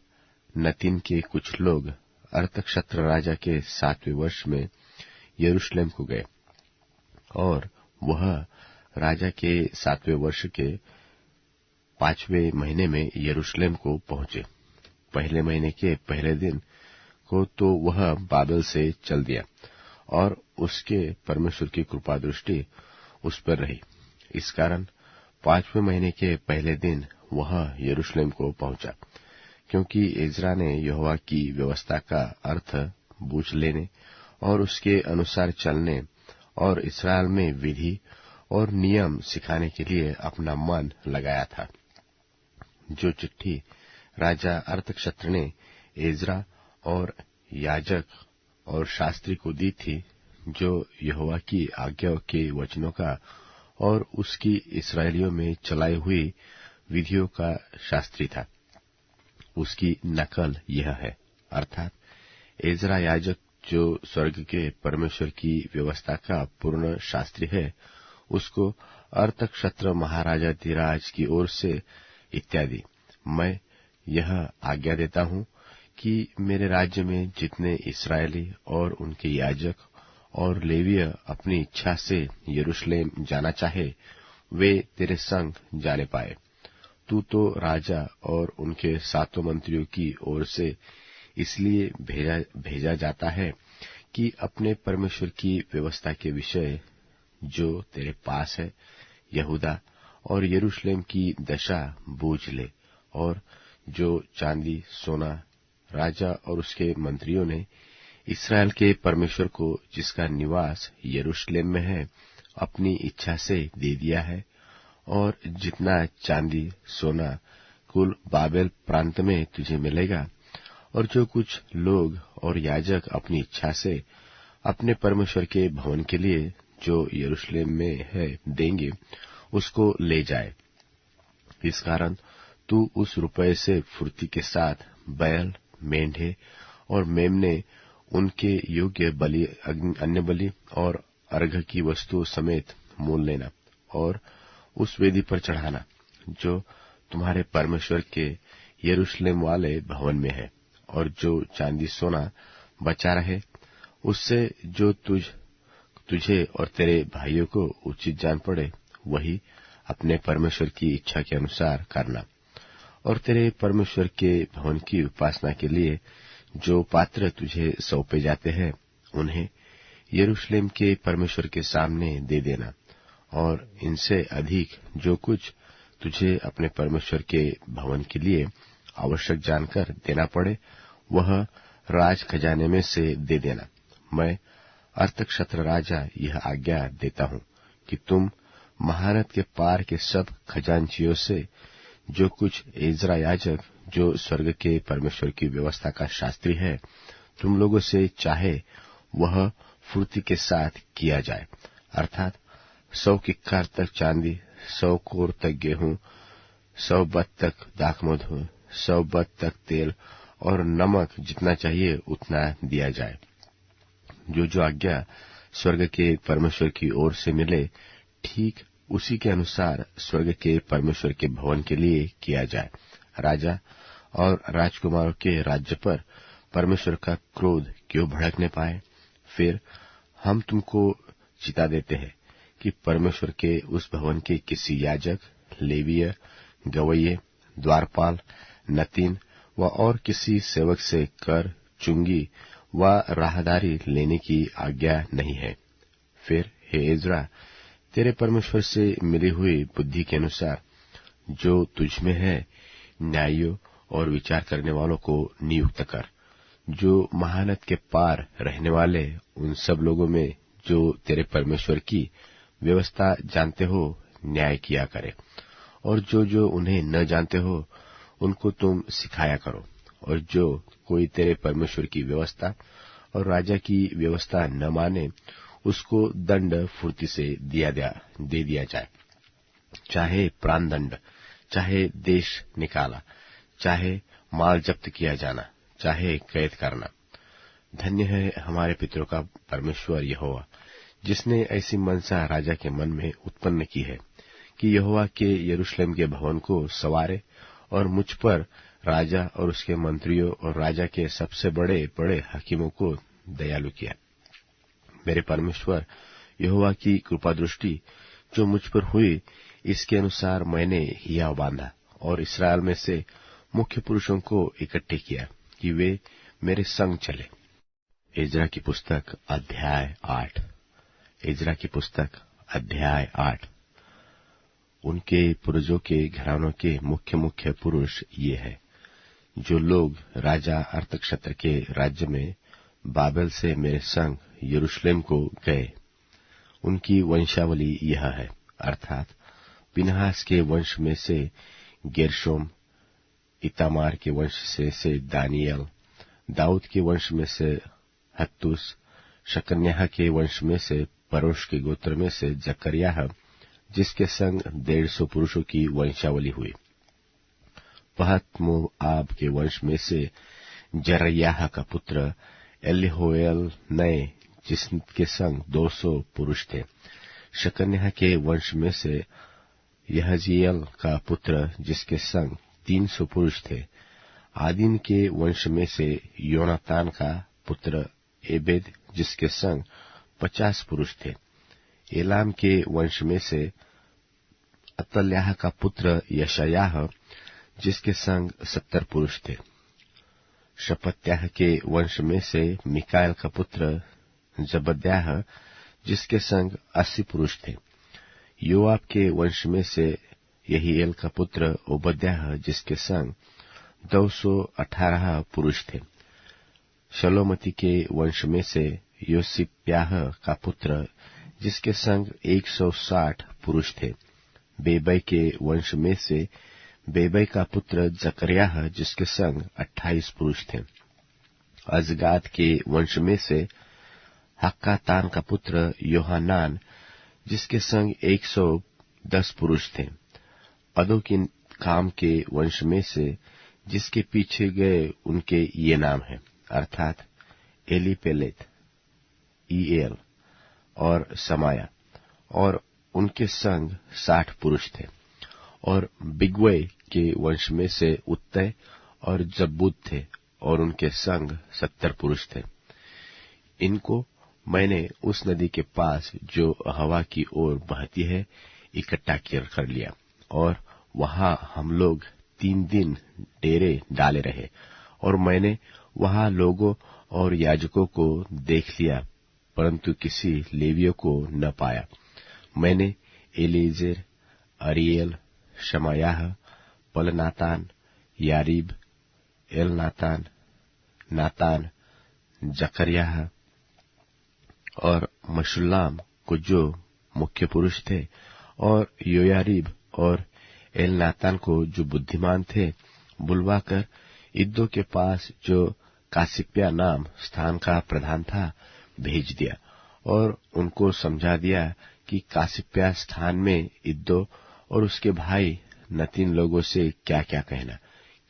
नतीन के कुछ लोग अरतक्षत्र राजा के 7वें वर्ष में यरूशलेम को गए, और वह राजा के 7वें वर्ष के 5वें महीने में यरूशलेम को पहुंचे। पहले महीने के पहले दिन को तो वह बाबेल से चल दिया, और उसके परमेश्वर की कृपा दृष्टि उस पर रही। इस कारण 5वें महीने के पहले दिन वह यरूशलेम को पहुंचा, क्योंकि इज़रा ने यहोवा की व्यवस्था का अर्थ बूझ लेने और उसके अनुसार चलने और इस्राएल में विधि और नियम सिखाने के लिए अपना मन लगाया था। जो चिट्ठी राजा अरतक्षत्र ने इज़रा और याजक और शास्त्री को दी थी, जो यहोवा की आज्ञाओं के वचनों का और उसकी इस्राएलियों में चलाई हुई विधियों का शास्त्री था, उसकी नकल यह है, अर्थात इज़रा याजक जो स्वर्ग के परमेश्वर की व्यवस्था का पूर्ण शास्त्री है, उसको अरतक्षत्र महाराजाधिराज की ओर से इत्यादि मैं यह आज्ञा देता हूं कि मेरे राज्य में जितने इस्राएली और उनके याजक और लेवीय अपनी इच्छा से यरूशलेम जाना चाहे, वे तेरे संग जाने पाए। तू तो राजा और उनके 7 मंत्रियों की ओर से इसलिए भेजा जाता है कि अपने परमेश्वर की व्यवस्था के विषय जो तेरे पास है, यहूदा और यरूशलेम की दशा बूझ ले, और जो चांदी सोना राजा और उसके मंत्रियों ने इस्राएल के परमेश्वर को, जिसका निवास यरूशलेम में है, अपनी इच्छा से दे दिया है, और जितना चांदी सोना कुल बाबेल प्रांत में तुझे मिलेगा, और जो कुछ लोग और याजक अपनी इच्छा से अपने परमेश्वर के भवन के लिए जो यरूशलेम में है देंगे, उसको ले जाए। इस कारण तू उस रुपये से फुर्ती के साथ बैल, मेंढे और मेमने, उनके योग्य बलि, अन्य बलि और अर्घ की वस्तु समेत मोल लेना, और उस वेदी पर चढ़ाना जो तुम्हारे परमेश्वर के यरूशलेम वाले भवन में है, और जो चांदी सोना बचा रहे उससे जो तुझ तुझे और तेरे भाइयों को उचित जान पड़े वही अपने परमेश्वर की इच्छा के अनुसार करना, और तेरे परमेश्वर के भवन की उपासना के लिए जो पात्र तुझे सौंपे जाते हैं उन्हें यरूशलेम के परमेश्वर के सामने दे देना, और इनसे अधिक जो कुछ तुझे अपने परमेश्वर के भवन के लिए आवश्यक जानकर देना पड़े वह राज खजाने में से दे देना। मैं अर्थक्षेत्र राजा यह आज्ञा देता हूँ कि तुम महानद के पार के सब खजांचियों से जो कुछ एजरा याजक जो स्वर्ग के परमेश्वर की व्यवस्था का शास्त्री है तुम लोगों से चाहे वह फुर्ती के साथ किया जाए, अर्थात 100 किक्कार तक चांदी, 100 कोर तक गेहूं, 100 बत तक दाखमधु, 100 बत तक तेल और नमक जितना चाहिए उतना दिया जाए। जो आज्ञा स्वर्ग के परमेश्वर की ओर से मिले ठीक उसी के अनुसार स्वर्ग के परमेश्वर के भवन के लिए किया जाए। राजा और राजकुमारों के राज्य पर परमेश्वर का क्रोध क्यों भड़कने पाए? फिर हम तुमको चिता देते हैं कि परमेश्वर के उस भवन के किसी याजक, लेवीय, गवैये, द्वारपाल, नतीन व और किसी सेवक से कर, चुंगी व राहदारी लेने की आज्ञा नहीं है। फिर हे इज़रा, तेरे परमेश्वर से मिली हुई बुद्धि के अनुसार जो तुझमें है न्यायियों और विचार करने वालों को नियुक्त कर, जो महानद के पार रहने वाले उन सब लोगों में जो तेरे परमेश्वर की व्यवस्था जानते हो न्याय किया करे, और जो उन्हें न जानते हो उनको तुम सिखाया करो, और जो कोई तेरे परमेश्वर की व्यवस्था और राजा की व्यवस्था न माने उसको दंड फुर्ती से दे दिया जाए, चाहे प्राण दंड, चाहे देश निकाला, चाहे माल जब्त किया जाना, चाहे कैद करना। धन्य है हमारे पितरों का परमेश्वर यहोवा, जिसने ऐसी मनसा राजा के मन में उत्पन्न की है कि यहोवा के यरूशलेम के भवन को संवारे, और मुझ पर राजा और उसके मंत्रियों और राजा के सबसे बड़े बड़े हकीमों को दयालु किया। मेरे परमेश्वर यहोवा की कृपा दृष्टि जो मुझ पर हुई इसके अनुसार मैंने हियाव बांधा और इसराइल में से मुख्य पुरुषों को इकट्ठे किया कि वे मेरे संग चले। इज़रा की पुस्तक अध्याय 8। इज़रा की पुस्तक अध्याय 8। उनके पूर्वजों के घरानों के मुख्य मुख्य पुरुष ये है जो लोग राजा अर्थक्षेत्र के राज्य में बाबेल से मेरे संग यरूशलेम को गए। उनकी वंशावली यह है, अर्थात पिनहास के वंश में से गेरशोम, इतामार के वंश से दानियल, दाऊद के वंश में से हत्तुस, शकन्याह के वंश में से परोश के गोत्र में से जकर्याह, जिसके संग 150 पुरुषों की वंशावली हुई। पहत मोआब के वंश में से जरयाह का पुत्र एलीहोएल नए, जिसके संग 200 पुरुष थे। शकन्याह के वंश में से यहजीएल का पुत्र, जिसके संग 300 पुरुष थे। आदीन के वंश में से योनातान का पुत्र एबेद, जिसके संग 50 पुरुष थे। एलाम के वंश में से अतल्याह का पुत्र यशायाह, जिसके संग 70 पुरुष थे। शपत्याह के वंश में से मिकाएल का पुत्र जबद्याह, जिसके संग 80 पुरुष थे। योआब के वंश में से यहीएल का पुत्र ओबद्याह, जिसके संग 218 पुरुष थे। शलोमती के वंश में से योसिप्याह का पुत्र, जिसके संग 160 पुरुष थे। बेबै के वंश में से बेबै का पुत्र जकर्याह, जिसके संग 28 पुरुष थे। अजगाद के वंश में से हक्कातान का पुत्र योहानान, जिसके संग 110 पुरुष थे। अदो की काम के वंश में से जिसके पीछे गए उनके ये नाम हैं, अर्थात एलीपेलेत, ईएल और समाया, और उनके संग 60 पुरुष थे। और बिग्वै के वंश में से उत्तय और जब्बूद थे, और उनके संग 70 पुरुष थे। इनको मैंने उस नदी के पास जो हवा की ओर बहती है इकट्ठा कर लिया, और वहां हम लोग 3 दिन डेरे डाले रहे। और मैंने वहां लोगों और याजकों को देख लिया, परंतु किसी लेवियों को न पाया। मैंने एलीजेर, अरियल, शमायाह, पलनातान, यारीब, एलनातान, नातान, जकरियाह और मशुल्लाम को, जो मुख्य पुरुष थे, और योयारीब और एलनातान को, जो बुद्धिमान थे, बुलवाकर इद्दो के पास, जो कासिप्या नाम स्थान का प्रधान था, भेज दिया, और उनको समझा दिया कि कासिप्या स्थान में इद्दो और उसके भाई नतीन लोगों से क्या क्या कहना,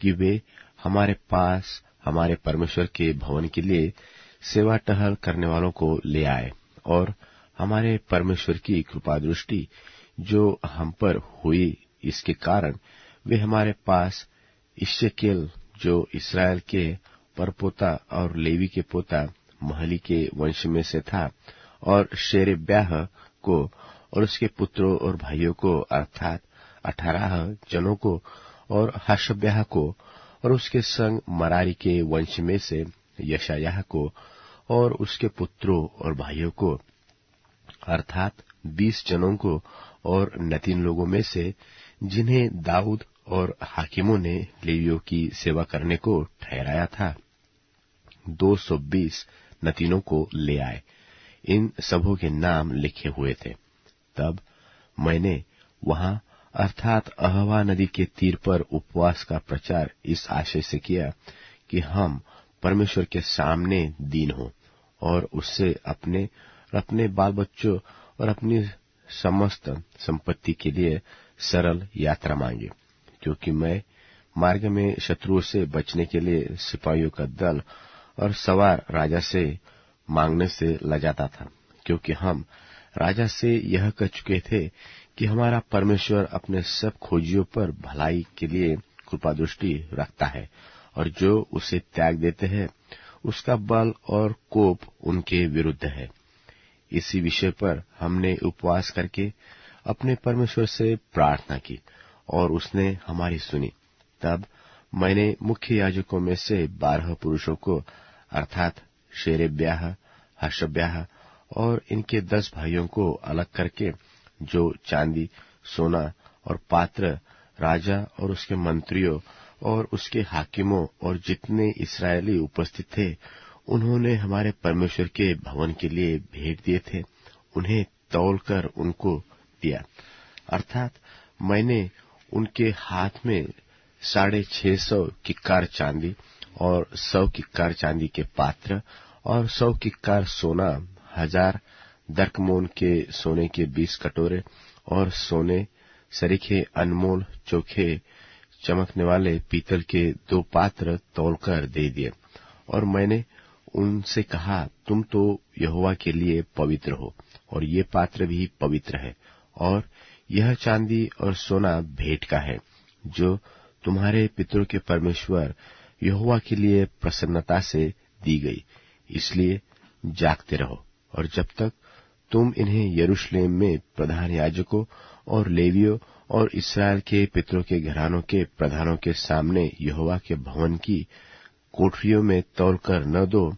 कि वे हमारे पास हमारे परमेश्वर के भवन के लिए सेवा टहल करने वालों को ले आए, और हमारे परमेश्वर की कृपा दृष्टि जो हम पर हुई, इसके कारण वे हमारे पास इश्शेकेल, जो इसराइल के परपोता और लेवी के पोता महली के वंश में से था, और शेरेब्याह को और उसके पुत्रों और भाइयों को, अर्थात 18 जनों को, और हशब्याह को और उसके संग मरारी के वंश में से यशायाह को और उसके पुत्रों और भाइयों को, अर्थात 20 जनों को, और नतीन लोगों में से जिन्हें दाऊद और हाकिमों ने लेवियों की सेवा करने को ठहराया था, 220 नतीनों को ले आए। इन सबों के नाम लिखे हुए थे। तब मैंने वहां, अर्थात अहवा नदी के तीर पर उपवास का प्रचार इस आशय से किया कि हम परमेश्वर के सामने दीन हों, और उससे अपने बाल बच्चों और अपनी समस्त संपत्ति के लिए सरल यात्रा मांगे, क्योंकि मैं मार्ग में शत्रुओं से बचने के लिए सिपाहियों का दल और सवार राजा से मांगने से लजाता था, क्योंकि हम राजा से यह कह चुके थे कि हमारा परमेश्वर अपने सब खोजियों पर भलाई के लिए कृपा दृष्टि रखता है, और जो उसे त्याग देते हैं उसका बल और कोप उनके विरुद्ध है। इसी विषय पर हमने उपवास करके अपने परमेश्वर से प्रार्थना की, और उसने हमारी सुनी। तब मैंने मुख्य याजकों में से 12 पुरुषों को, अर्थात शेरेब्याह, हशब्याह और इनके 10 भाइयों को अलग करके, जो चांदी, सोना और पात्र राजा और उसके मंत्रियों और उसके हाकिमों और जितने इस्राएली उपस्थित थे, उन्होंने हमारे परमेश्वर के भवन के लिए भेंट दिए थे, उन्हें तौलकर उनको दिया। अर्थात मैंने उनके हाथ में 650 किक्कार चांदी और 100 किक्कार चांदी के पात्र और 100 किक्कार सोना, 1000 दरकमोन के सोने के 20 कटोरे और सोने सरीखे अनमोल चोखे चमकने वाले पीतल के 2 पात्र तौलकर दे दिए। और मैंने उनसे कहा, तुम तो यहोवा के लिए पवित्र हो, और ये पात्र भी पवित्र है, और यह चांदी और सोना भेंट का है, जो तुम्हारे पितरों के परमेश्वर यहोवा के लिए प्रसन्नता से दी गई। इसलिए जागते रहो, और जब तक तुम इन्हें यरूशलेम में प्रधान याजकों और लेवियों और इस्राएल के पितरों के घरानों के प्रधानों के सामने यहोवा के भवन की कोठरियों में तौलकर न दो,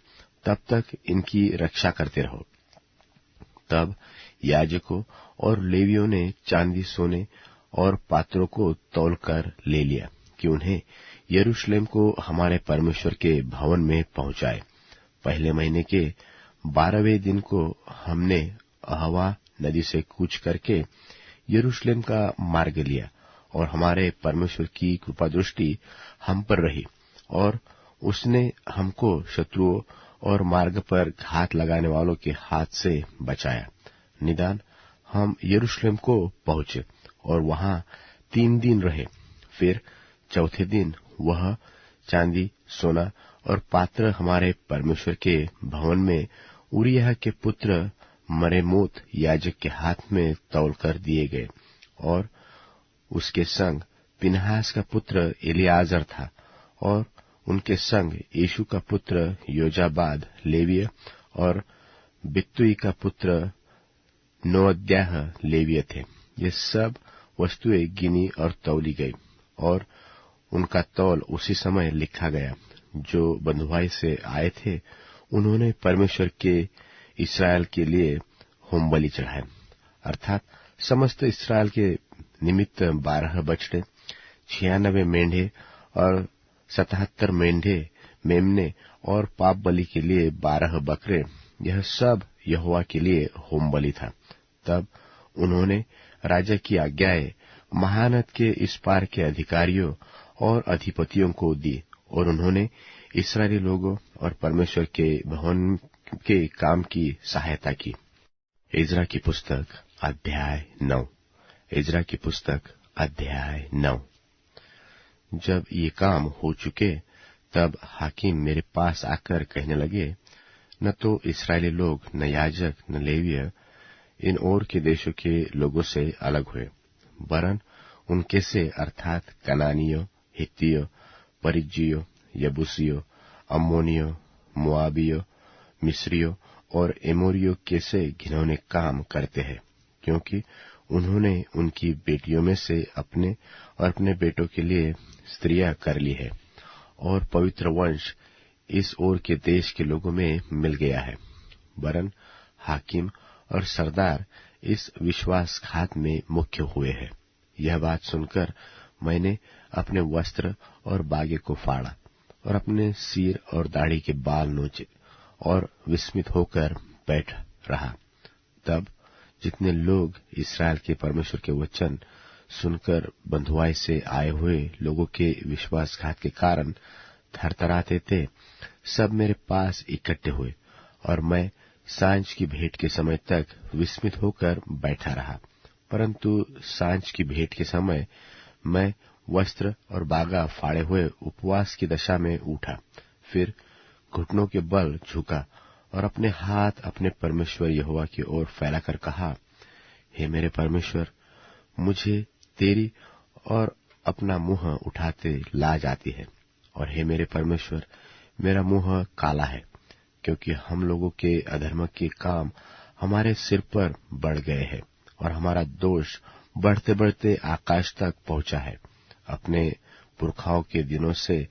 तब तक इनकी रक्षा करते रहो। तब याजकों और लेवियों ने चांदी, सोने और पात्रों को तौलकर ले लिया कि उन्हें यरूशलेम को हमारे परमेश्वर के भवन में पहुंचाए। पहले महीने के 12वें दिन को हमने अहवा नदी से कूच करके यरूशलेम का मार्ग लिया, और हमारे परमेश्वर की कृपा दृष्टि हम पर रही, और उसने हमको शत्रुओं और मार्ग पर घात लगाने वालों के हाथ से बचाया। निदान हम यरूशलेम को पहुंचे और वहां 3 दिन रहे। फिर चौथे दिन वह चांदी, सोना और पात्र हमारे परमेश्वर के भवन में उरिय्याह के पुत्र मरेमोत याजक के हाथ में तौल कर दिए गए, और उसके संग पिनहास का पुत्र एलियाजर था, और उनके संग यीशु का पुत्र योजाबाद लेवीय और बित्तुई का पुत्र नोअद्याह लेवीय थे। ये सब वस्तुएं गिनी और तौली गई और उनका तौल उसी समय लिखा गया। जो बंधुआई से आए थे उन्होंने परमेश्वर के इस्राएल के लिए होम बलि चढ़ाए, अर्थात समस्त इस्राएल के निमित्त 12 बछड़े, 96 मेंढे और 77 मेमने और पाप बलि के लिए 12 बकरे। यह सब यहोवा के लिए होम बलि था। तब उन्होंने राजा की आज्ञाएं महानद के इस पार के अधिकारियों और अधिपतियों को दी और उन्होंने इस्राएली लोगों और परमेश्वर के भवन के काम की सहायता की। इज़रा की पुस्तक अध्याय 9। इज़रा की पुस्तक अध्याय 9। जब ये काम हो चुके तब हाकिम मेरे पास आकर कहने लगे, न तो इस्राएली लोग, न याजक, न लेवीय इन और के देशों के लोगों से अलग हुए, वरन उनके से अर्थात कनानियों, हित्तियों, परिज्जियों, यबूसियों, अम्मोनियों, मोआबियों, मिस्रियों और एमोरियों के से घिनौने काम करते हैं, क्योंकि उन्होंने उनकी बेटियों में से अपने और अपने बेटों के लिए स्त्रियां कर ली है और पवित्र वंश इस ओर के देश के लोगों में मिल गया है। वरन हाकिम और सरदार इस विश्वासघात में मुख्य हुए हैं। यह बात सुनकर मैंने अपने वस्त्र और बागे को फाड़ा और अपने सिर और दाढ़ी के बाल नोचे और विस्मित होकर बैठ रहा। तब जितने लोग इस्राएल के परमेश्वर के वचन सुनकर बंधुआई से आए हुए लोगों के विश्वासघात के कारण थरथराते थे, सब मेरे पास इकट्ठे हुए और मैं सांझ की भेंट के समय तक विस्मित होकर बैठा रहा। परंतु सांझ की भेंट के समय मैं वस्त्र और बागा फाड़े हुए उपवास की दशा में उठा, फिर घुटनों के बल झुका और अपने हाथ अपने परमेश्वर यहोवा की ओर फैलाकर कहा, हे मेरे परमेश्वर, मुझे तेरी और अपना मुंह उठाते लाज आती है, और हे मेरे परमेश्वर, मेरा मुंह काला है, क्योंकि हम लोगों के अधर्म के काम हमारे सिर पर बढ़ गए हैं और हमारा दोष बढ़ते बढ़ते आकाश तक पहुंचा है। अपने पुरखाओं के दिनों से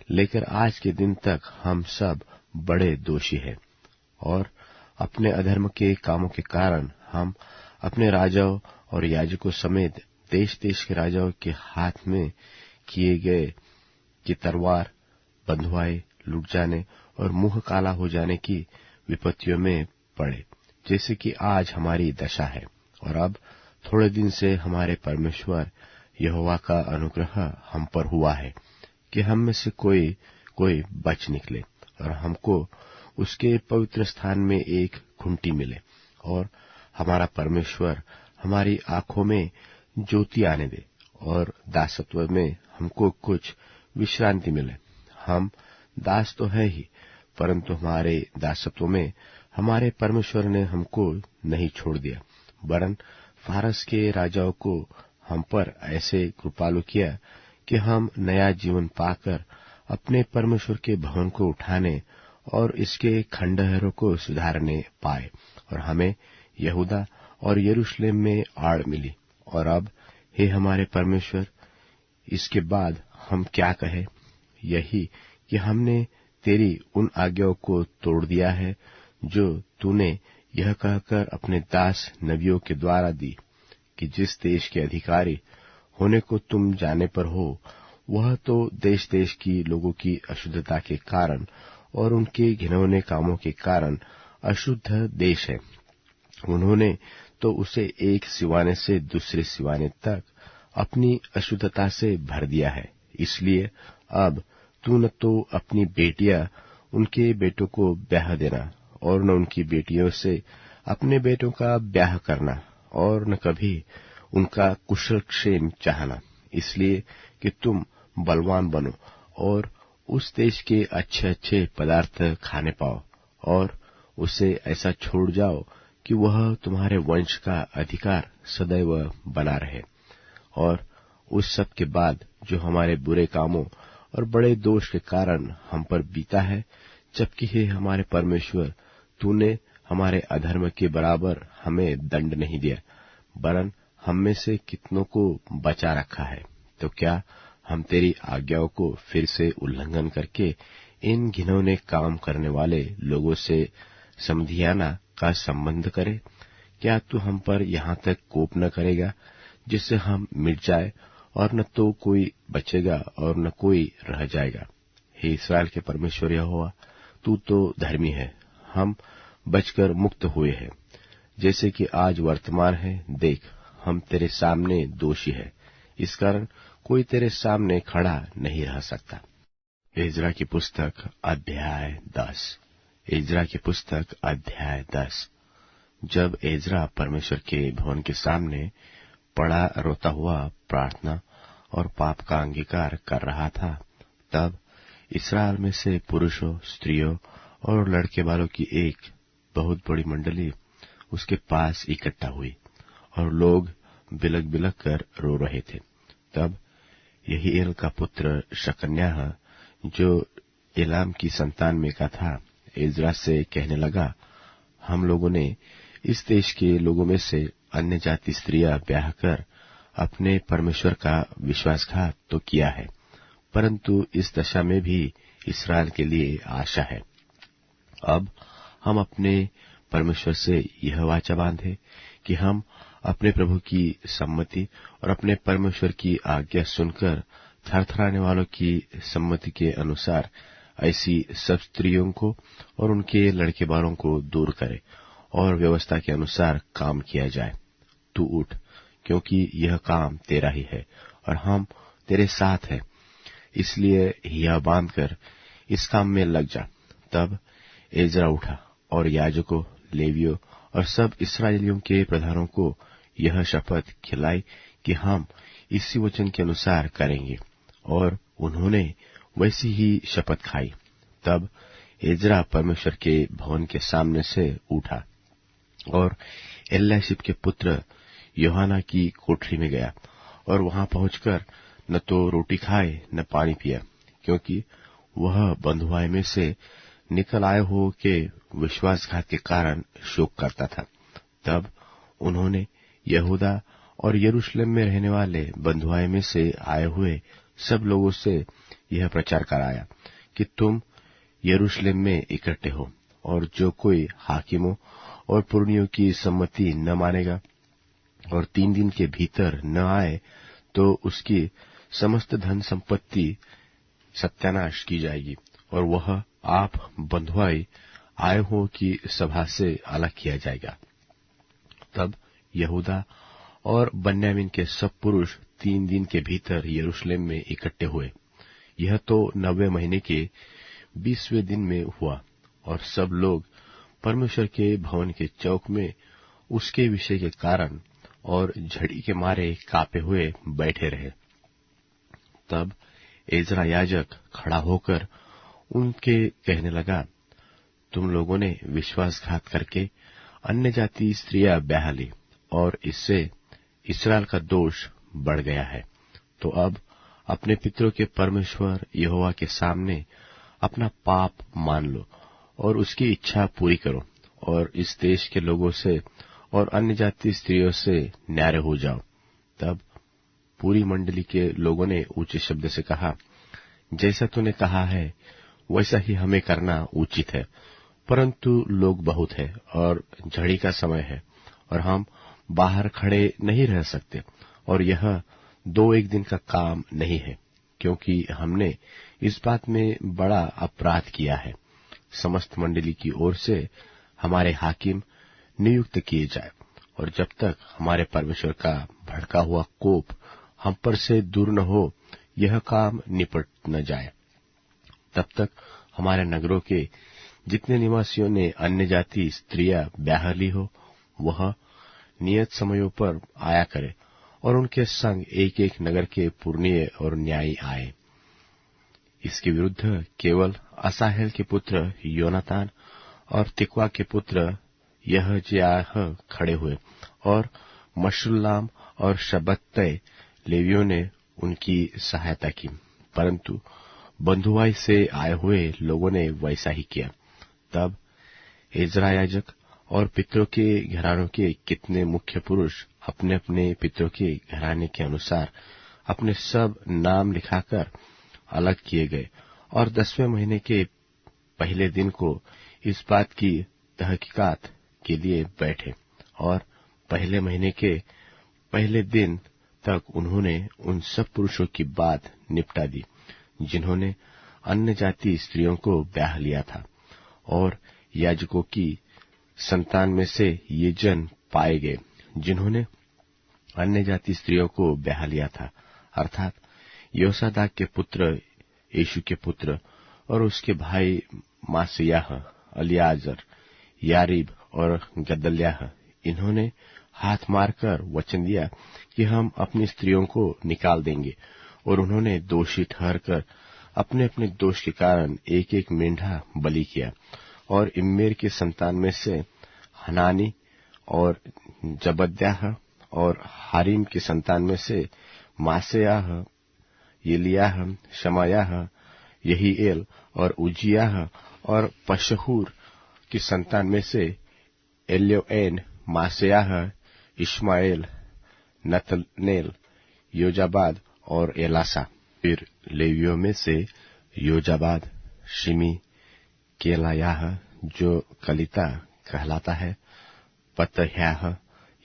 लेकर आज के दिन तक हम सब बड़े दोषी हैं और अपने अधर्म के कामों के कारण हम अपने राजाओं और याजकों समेत देश देश के राजाओं के हाथ में किए गए कि तलवार, बंधुआई, लुट जाने और मुंह काला हो जाने की विपत्तियों में पड़े, जैसे कि आज हमारी दशा है। और अब थोड़े दिन से हमारे परमेश्वर यहोवा का अनुग्रह हम पर हुआ है कि हम में से कोई बच निकले और हमको उसके पवित्र स्थान में एक खूंटी मिले और हमारा परमेश्वर हमारी आंखों में ज्योति आने दे और दासत्व में हमको कुछ विश्रांति मिले। हम दास तो है ही, परंतु हमारे दासत्व में हमारे परमेश्वर ने हमको नहीं छोड़ दिया, वरन फारस के राजाओं को हम पर ऐसे कृपालु किया कि हम नया जीवन पाकर अपने परमेश्वर के भवन को उठाने और इसके खंडहरों को सुधारने पाए, और हमें यहूदा और यरूशलेम में आड़ मिली। और अब हे हमारे परमेश्वर, इसके बाद हम क्या कहें? यही कि हमने तेरी उन आज्ञाओं को तोड़ दिया है जो तूने यह कहकर अपने दास नबियों के द्वारा दी कि जिस देश के अधिकारी होने को तुम जाने पर हो, वह तो देश देश की लोगों की अशुद्धता के कारण और उनके घिनौने कामों के कारण अशुद्ध देश है। उन्होंने तो उसे एक सिवाने से दूसरे सिवाने तक अपनी अशुद्धता से भर दिया है। इसलिए अब तू न तो अपनी बेटियां उनके बेटों को ब्याह देना और न उनकी बेटियों से अपने बेटों का ब्याह करना और न कभी उनका कुशल क्षेम चाहना, इसलिए कि तुम बलवान बनो और उस देश के अच्छे अच्छे पदार्थ खाने पाओ और उसे ऐसा छोड़ जाओ कि वह तुम्हारे वंश का अधिकार सदैव बना रहे। और उस सब के बाद जो हमारे बुरे कामों और बड़े दोष के कारण हम पर बीता है, जबकि हे हमारे परमेश्वर, तूने हमारे अधर्म के बराबर हमें दंड नहीं दिया, वरन हम में से कितनों को बचा रखा है। तो क्या हम तेरी आज्ञाओं को फिर से उल्लंघन करके इन घिनौने काम करने वाले लोगों से समधियाना का संबंध करें? क्या तू हम पर यहाँ तक कोप न करेगा जिससे हम मिट जाए, और न तो कोई बचेगा और न कोई रह जाएगा? हे इस्राएल के परमेश्वर यहोवा, तू तो धर्मी है, हम बचकर मुक्त हुए हैं। जैसे कि आज वर्तमान है, देख हम तेरे सामने दोषी है, इस कारण कोई तेरे सामने खड़ा नहीं रह सकता। एज्रा की पुस्तक अध्याय 10। एज्रा की पुस्तक अध्याय 10। जब एज्रा परमेश्वर के भवन के सामने पड़ा रोता हुआ प्रार्थना और पाप का अंगीकार कर रहा था, तब इस्राएल में से पुरुषों, स्त्रियों और लड़के वालों की एक बहुत बड़ी मंडली उसके पास इकट्ठा हुई, और लोग बिलक बिलक कर रो रहे थे। तब यहीएल का पुत्र शकन्याह, जो एलाम की संतान में का था, एज्रा से कहने लगा, हम लोगों ने इस देश के लोगों में से अन्य जाति स्त्रियां ब्याह कर अपने परमेश्वर का विश्वासघात तो किया है, परंतु इस दशा में भी इस्राएल के लिए आशा है। अब हम अपने परमेश्वर से यह वाचा बांधे कि हम अपने प्रभु की सम्मति और अपने परमेश्वर की आज्ञा सुनकर थरथराने वालों की सम्मति के अनुसार ऐसी सब स्त्रियों को और उनके लड़के बालों को दूर करे, और व्यवस्था के अनुसार काम किया जाए। तू उठ, क्योंकि यह काम तेरा ही है और हम तेरे साथ हैं, इसलिए हिया बांधकर इस काम में लग जा। तब एज्रा उठा और याजकों, लेवियों और सब इस्राएलियों के प्रधानों को यह शपथ खिलाई कि हम इसी वचन के अनुसार करेंगे, और उन्होंने वैसी ही शपथ खाई। तब एज्रा परमेश्वर के भवन के सामने से उठा और एल्याशिब के पुत्र योहाना की कोठरी में गया, और वहां पहुंचकर न तो रोटी खाए न पानी पिया, क्योंकि वह बंधुआई में से निकल आए हो के विश्वासघात के कारण शोक करता था। तब उन्होंने यहूदा और यरूशलेम में रहने वाले बंधुआई में से आए हुए सब लोगों से यह प्रचार कराया कि तुम यरूशलेम में इकट्ठे हो, और जो कोई हाकिमों और पुरनियों की सम्मति न मानेगा और 3 दिन के भीतर न आए, तो उसकी समस्त धन संपत्ति सत्यानाश की जाएगी, और वह आप बंधुआई आए हो की सभा से अलग किया जाएगा। तब यहूदा और बन्यामीन के सब पुरुष 3 दिन के भीतर यरूशलेम में इकट्ठे हुए। यह तो 90 महीने के 20वें दिन में हुआ, और सब लोग परमेश्वर के भवन के चौक में उसके विषय के कारण और झड़ी के मारे कांपे हुए बैठे रहे। तब एज्रा याजक खड़ा होकर उनके कहने लगा, तुम लोगों ने विश्वासघात करके अन्य जाति स्त्रियां ब्याह ली, और इससे इस्राएल का दोष बढ़ गया है। तो अब अपने पितरों के परमेश्वर यहोवा के सामने अपना पाप मान लो और उसकी इच्छा पूरी करो, और इस देश के लोगों से और अन्य जाति स्त्रियों से न्यारे हो जाओ। तब पूरी मंडली के लोगों ने ऊंचे शब्द से कहा, जैसा तूने कहा है वैसा ही हमें करना उचित है, परंतु लोग बहुत है और झड़ी का समय है, और हम बाहर खड़े नहीं रह सकते, और यह 2-1 दिन का काम नहीं है, क्योंकि हमने इस बात में बड़ा अपराध किया है। समस्त मंडली की ओर से हमारे हाकिम नियुक्त किए जाए, और जब तक हमारे परमेश्वर का भड़का हुआ कोप हम पर से दूर न हो, यह काम निपट न जाए, तब तक हमारे नगरों के जितने निवासियों ने अन्य जाति स्त्रियां ब्याह ली हो, वह नियत समयों पर आया करे, और उनके संग एक एक नगर के पुरनिये और न्यायी आए। इसके विरुद्ध केवल असाहेल के पुत्र योनातान और तिकवा के पुत्र यहज्याह खड़े हुए, और मशुल्लाम और शबत्तै लेवियों ने उनकी सहायता की, परंतु बंधुआई से आए हुए लोगों ने वैसा ही किया। तब एज्रा याजक और पितरों के घरानों के कितने मुख्य पुरुष अपने अपने पितरों के घराने के अनुसार अपने सब नाम लिखाकर अलग किए गए और 10वें महीने के पहले दिन को इस बात की तहकीकात के लिए बैठे और पहले महीने के पहले दिन तक उन्होंने उन सब पुरुषों की बात निपटा दी जिन्होंने अन्य जाति स्त्रियों को ब्याह लिया था। और याजकों की संतान में से ये जन पाए गए जिन्होंने अन्य जाति स्त्रियों को ब्याह लिया था, अर्थात योसादाक के पुत्र, यीशु के पुत्र और उसके भाई मासियाह, अलियाजर, यारीब और गदल्याह। इन्होंने हाथ मारकर वचन दिया कि हम अपनी स्त्रियों को निकाल देंगे, और उन्होंने दोषी ठहरकर अपने अपने दोष के कारण एक एक मेंढा बलि किया। और इम्मेर के संतान में से हनानी और जबद्याह, और हारिम के संतान में से मासेयाह, येलियाह, शमायाह, यहीएल और उजियाह, और पशहूर की संतान में से एल्योएन, मासेयाह, इश्माएल, नतनेल, योजाबाद और एलासा। फिर लेवियों में से योजाबाद, शिमी, केलायाह जो कलिता कहलाता है, पतह्याह,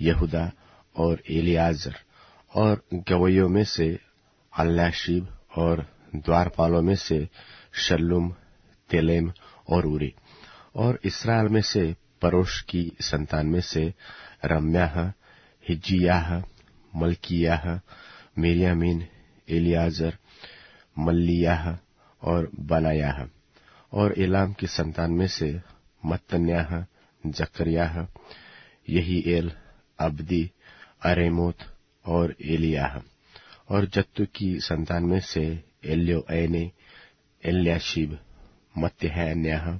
यहूदा और एलियाजर। और गवैयों में से अल्याशीब, और द्वारपालों में से शल्लुम, तेलेम और उरी। और इस्राएल में से परोश की संतान में से रम्याह, हिज्जियाह, मल्कियाह, मिर्यामीन, एलियाजर, मल्लियाह और बनायाह। और एलाम की संतान में से मत्तन्याह, जकरियाह, यहीएल, अब्दी, अरेमोत और एलियाह। और जत्तू की संतान में से एल्योएने, एल्याशीब, मत्तहन्याह,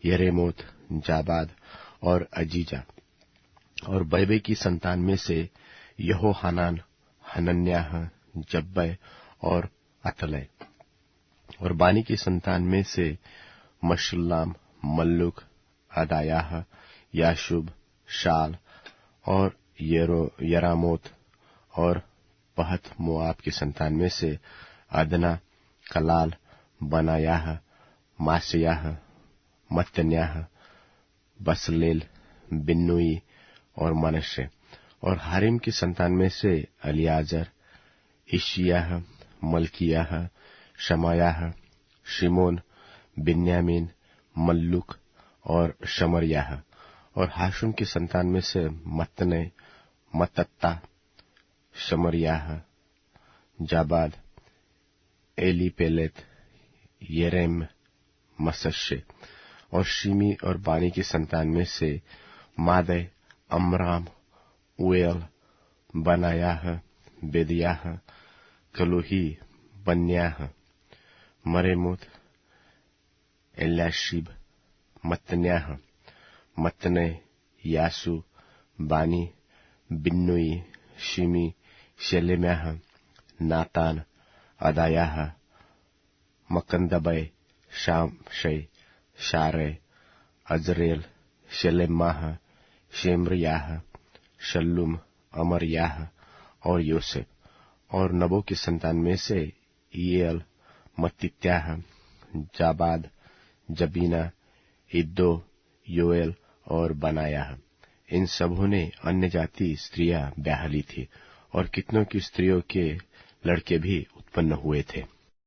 यरेमोत, जाबाद और अजीजा। और बैबे की संतान में से यहोहानान, हनन्याह, जब्बै और अतलै। और बानी की संतान में से मशुल्लाम, मल्लुक, अदायाह, याशुब, शाल और यरामोत। और पहत मोआब की संतान में से अदना, कलाल, बनायाह, मासियाह, मत्तन्याह, बसलेल, बिन्नुई और मनश्शे। और हारिम की संतान में से अलियाजर, इशियाह, मल्कियाह, शमायाह, शिमोन, बिन्यामीन, मल्लुक और शमरयाह। और हाशुम की संतान में से मत्तनै, मतत्ता, शमरयाह, जाबाद, एलीपेलेत, येरेम, मसश्शे। और शिमी और बानी की संतान में से मादै, अमराम, उएल, बनायाह, बेदियाह, कलूही, बन्याह, मरेमोत, एल्याशीब, मत्तन्याह, मत्तनै, यासु, बानी, बिन्नुई, शिमी, शेलेम्याह, नातान, अदायाह, मकंदबै, शामशै, शारै, अजरेल, शेलेमाह, शेमरियाह, शल्लुम, अमरयाह और योसेफ। और नबो की संतान में से ईएल, मत्तित्याह, जाबाद, जबीना, इद्दो, योएल और बनायाह। इन सबों ने अन्य जाति स्त्रियां ब्याह ली थी, और कितनों की स्त्रियों के लड़के भी उत्पन्न हुए थे।